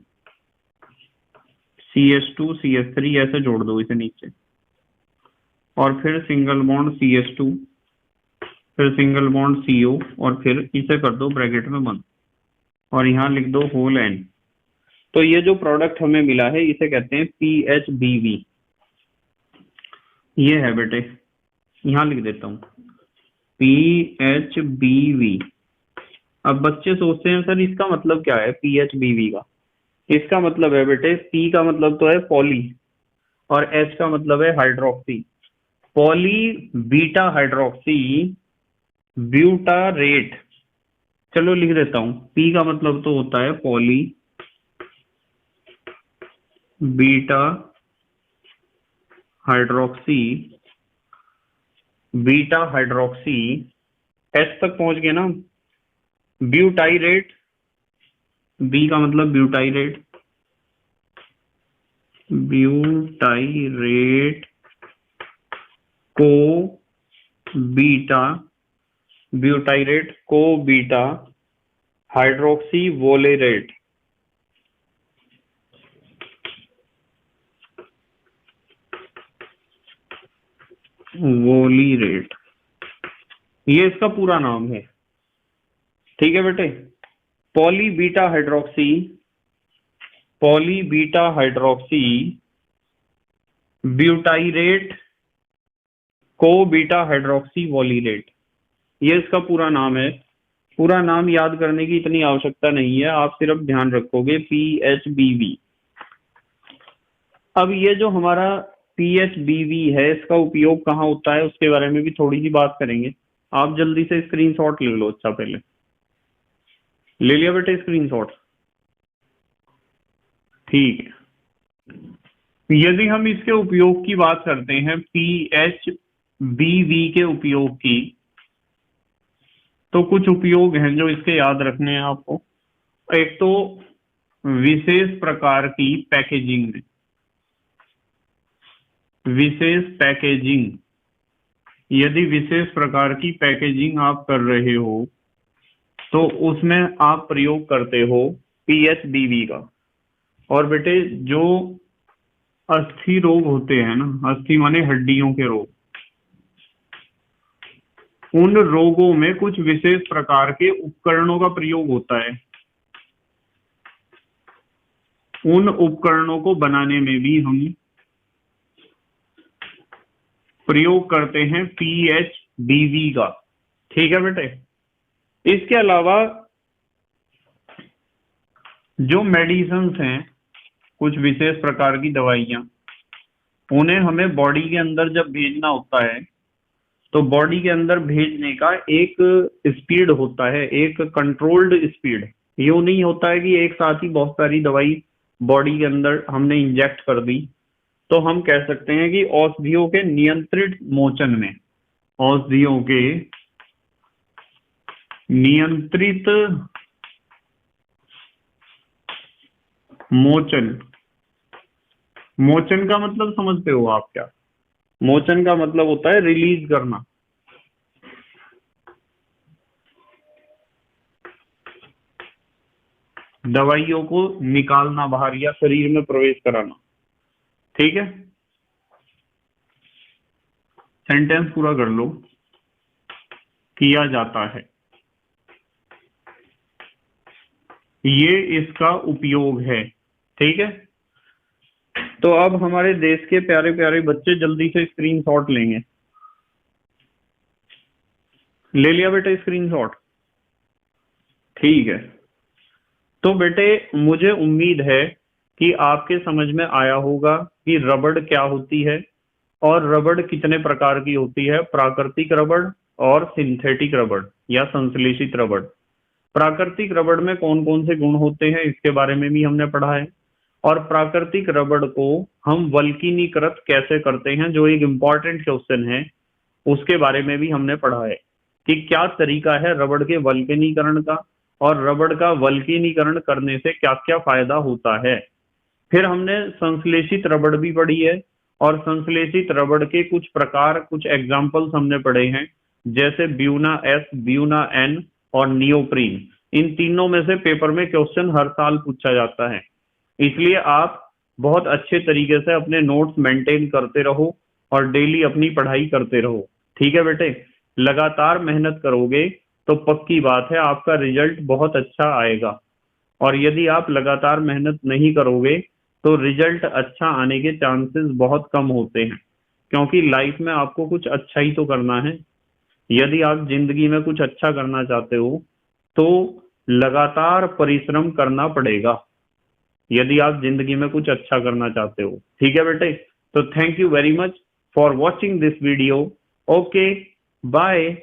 CH2 CH3, ऐसे जोड़ दो इसे नीचे, और फिर सिंगल बॉन्ड CH2, फिर सिंगल बॉन्ड CO, और फिर इसे कर दो ब्रैकेट में बंद, और यहाँ लिख दो होल N। तो ये जो प्रोडक्ट हमें मिला है इसे कहते हैं PHBV। ये है बेटे, यहाँ लिख देता हूँ PHBV। अब बच्चे सोचते हैं सर इसका मतलब क्या है PHBV का। इसका मतलब है बेटे, P का मतलब तो है पॉली, और H का मतलब है hydroxy. Poly beta hydroxy butyrate. चलो लिख देता हूं, P का मतलब तो होता है poly beta hydroxy, beta hydroxy, H तक पहुंच गए ना, ब्यूटाइरेट, B का मतलब ब्यूटाइरेट, ब्यूटाइरेट को बीटा, ब्यूटाइरेट को बीटा हाइड्रोक्सी वोलेरेट। वोलीरेट, ये इसका पूरा नाम है। ठीक है बेटे, poly beta hydroxy, poly beta hydroxy butyrate को बीटा हाइड्रोक्सी वोलीरेट, ये इसका पूरा नाम है। पूरा नाम याद करने की इतनी आवश्यकता नहीं है, आप सिर्फ ध्यान रखोगे PHBV। अब ये जो हमारा PHBV है, इसका उपयोग कहाँ होता है उसके बारे में भी थोड़ी सी बात करेंगे। आप जल्दी से स्क्रीनशॉट ले लो। अच्छा, पहले ले लिया बेटे स्क्रीनशॉट? ठीक है, यदि हम इसके उपयोग की बात करते हैं, PHBV के उपयोग की, तो कुछ उपयोग हैं जो इसके याद रखने हैं आपको। एक तो विशेष प्रकार की पैकेजिंग में, विशेष पैकेजिंग, यदि विशेष प्रकार की पैकेजिंग आप कर रहे हो तो उसमें आप प्रयोग करते हो PHBV का। और बेटे जो अस्थि रोग होते हैं ना, अस्थि माने हड्डियों के रोग, उन रोगों में कुछ विशेष प्रकार के उपकरणों का प्रयोग होता है। उन उपकरणों को बनाने में भी हम प्रयोग करते हैं PHBV का। ठीक है बेटे। इसके अलावा जो मेडिसिन्स हैं, कुछ विशेष प्रकार की दवाइयां, उन्हें हमें बॉडी के अंदर जब भेजना होता है तो बॉडी के अंदर भेजने का एक स्पीड होता है, एक कंट्रोल्ड स्पीड। यूं नहीं होता है कि एक साथ ही बहुत सारी दवाई बॉडी के अंदर हमने इंजेक्ट कर दी। तो हम कह सकते हैं कि औषधियों के नियंत्रित मोचन में, औषधियों के नियंत्रित मोचन, मोचन का मतलब समझते हो आप क्या? मोचन का मतलब होता है रिलीज करना। दवाइयों को निकालना बाहर या शरीर में प्रवेश कराना। ठीक है, सेंटेंस पूरा कर लो। किया जाता है, ये इसका उपयोग है। ठीक है, तो अब हमारे देश के प्यारे प्यारे बच्चे जल्दी से स्क्रीनशॉट लेंगे। ले लिया बेटे स्क्रीनशॉट? ठीक है, तो बेटे मुझे उम्मीद है कि आपके समझ में आया होगा कि रबड़ क्या होती है और रबड़ कितने प्रकार की होती है, प्राकृतिक रबड़ और सिंथेटिक रबड़ या संश्लेषित रबड़। प्राकृतिक रबड़ में कौन कौन से गुण होते हैं इसके बारे में भी हमने पढ़ा है, और प्राकृतिक रबड़ को हम वल्कनीकृत कैसे करते हैं, जो एक इम्पॉर्टेंट क्वेश्चन है, उसके बारे में भी हमने पढ़ा है कि क्या तरीका है रबड़ के वल्कनीकरण का और रबड़ का वल्कनीकरण करने से क्या क्या फायदा होता है। फिर हमने संश्लेषित रबड़ भी पढ़ी है, और संश्लेषित रबड़ के कुछ प्रकार, कुछ एग्जाम्पल्स हमने पढ़े हैं, जैसे ब्यूना एस, ब्यूना एन और नियोप्रीन। इन तीनों में से पेपर में क्वेश्चन हर साल पूछा जाता है, इसलिए आप बहुत अच्छे तरीके से अपने नोट्स मेंटेन करते रहो और डेली अपनी पढ़ाई करते रहो। ठीक है बेटे, लगातार मेहनत करोगे तो पक्की बात है आपका रिजल्ट बहुत अच्छा आएगा, और यदि आप लगातार मेहनत नहीं करोगे तो रिजल्ट अच्छा आने के चांसेस बहुत कम होते हैं, क्योंकि लाइफ में आपको कुछ अच्छा ही तो करना है। यदि आप जिंदगी में कुछ अच्छा करना चाहते हो तो लगातार परिश्रम करना पड़ेगा, यदि आप जिंदगी में कुछ अच्छा करना चाहते हो। ठीक है बेटे, तो thank you very much for watching this video. Okay, bye.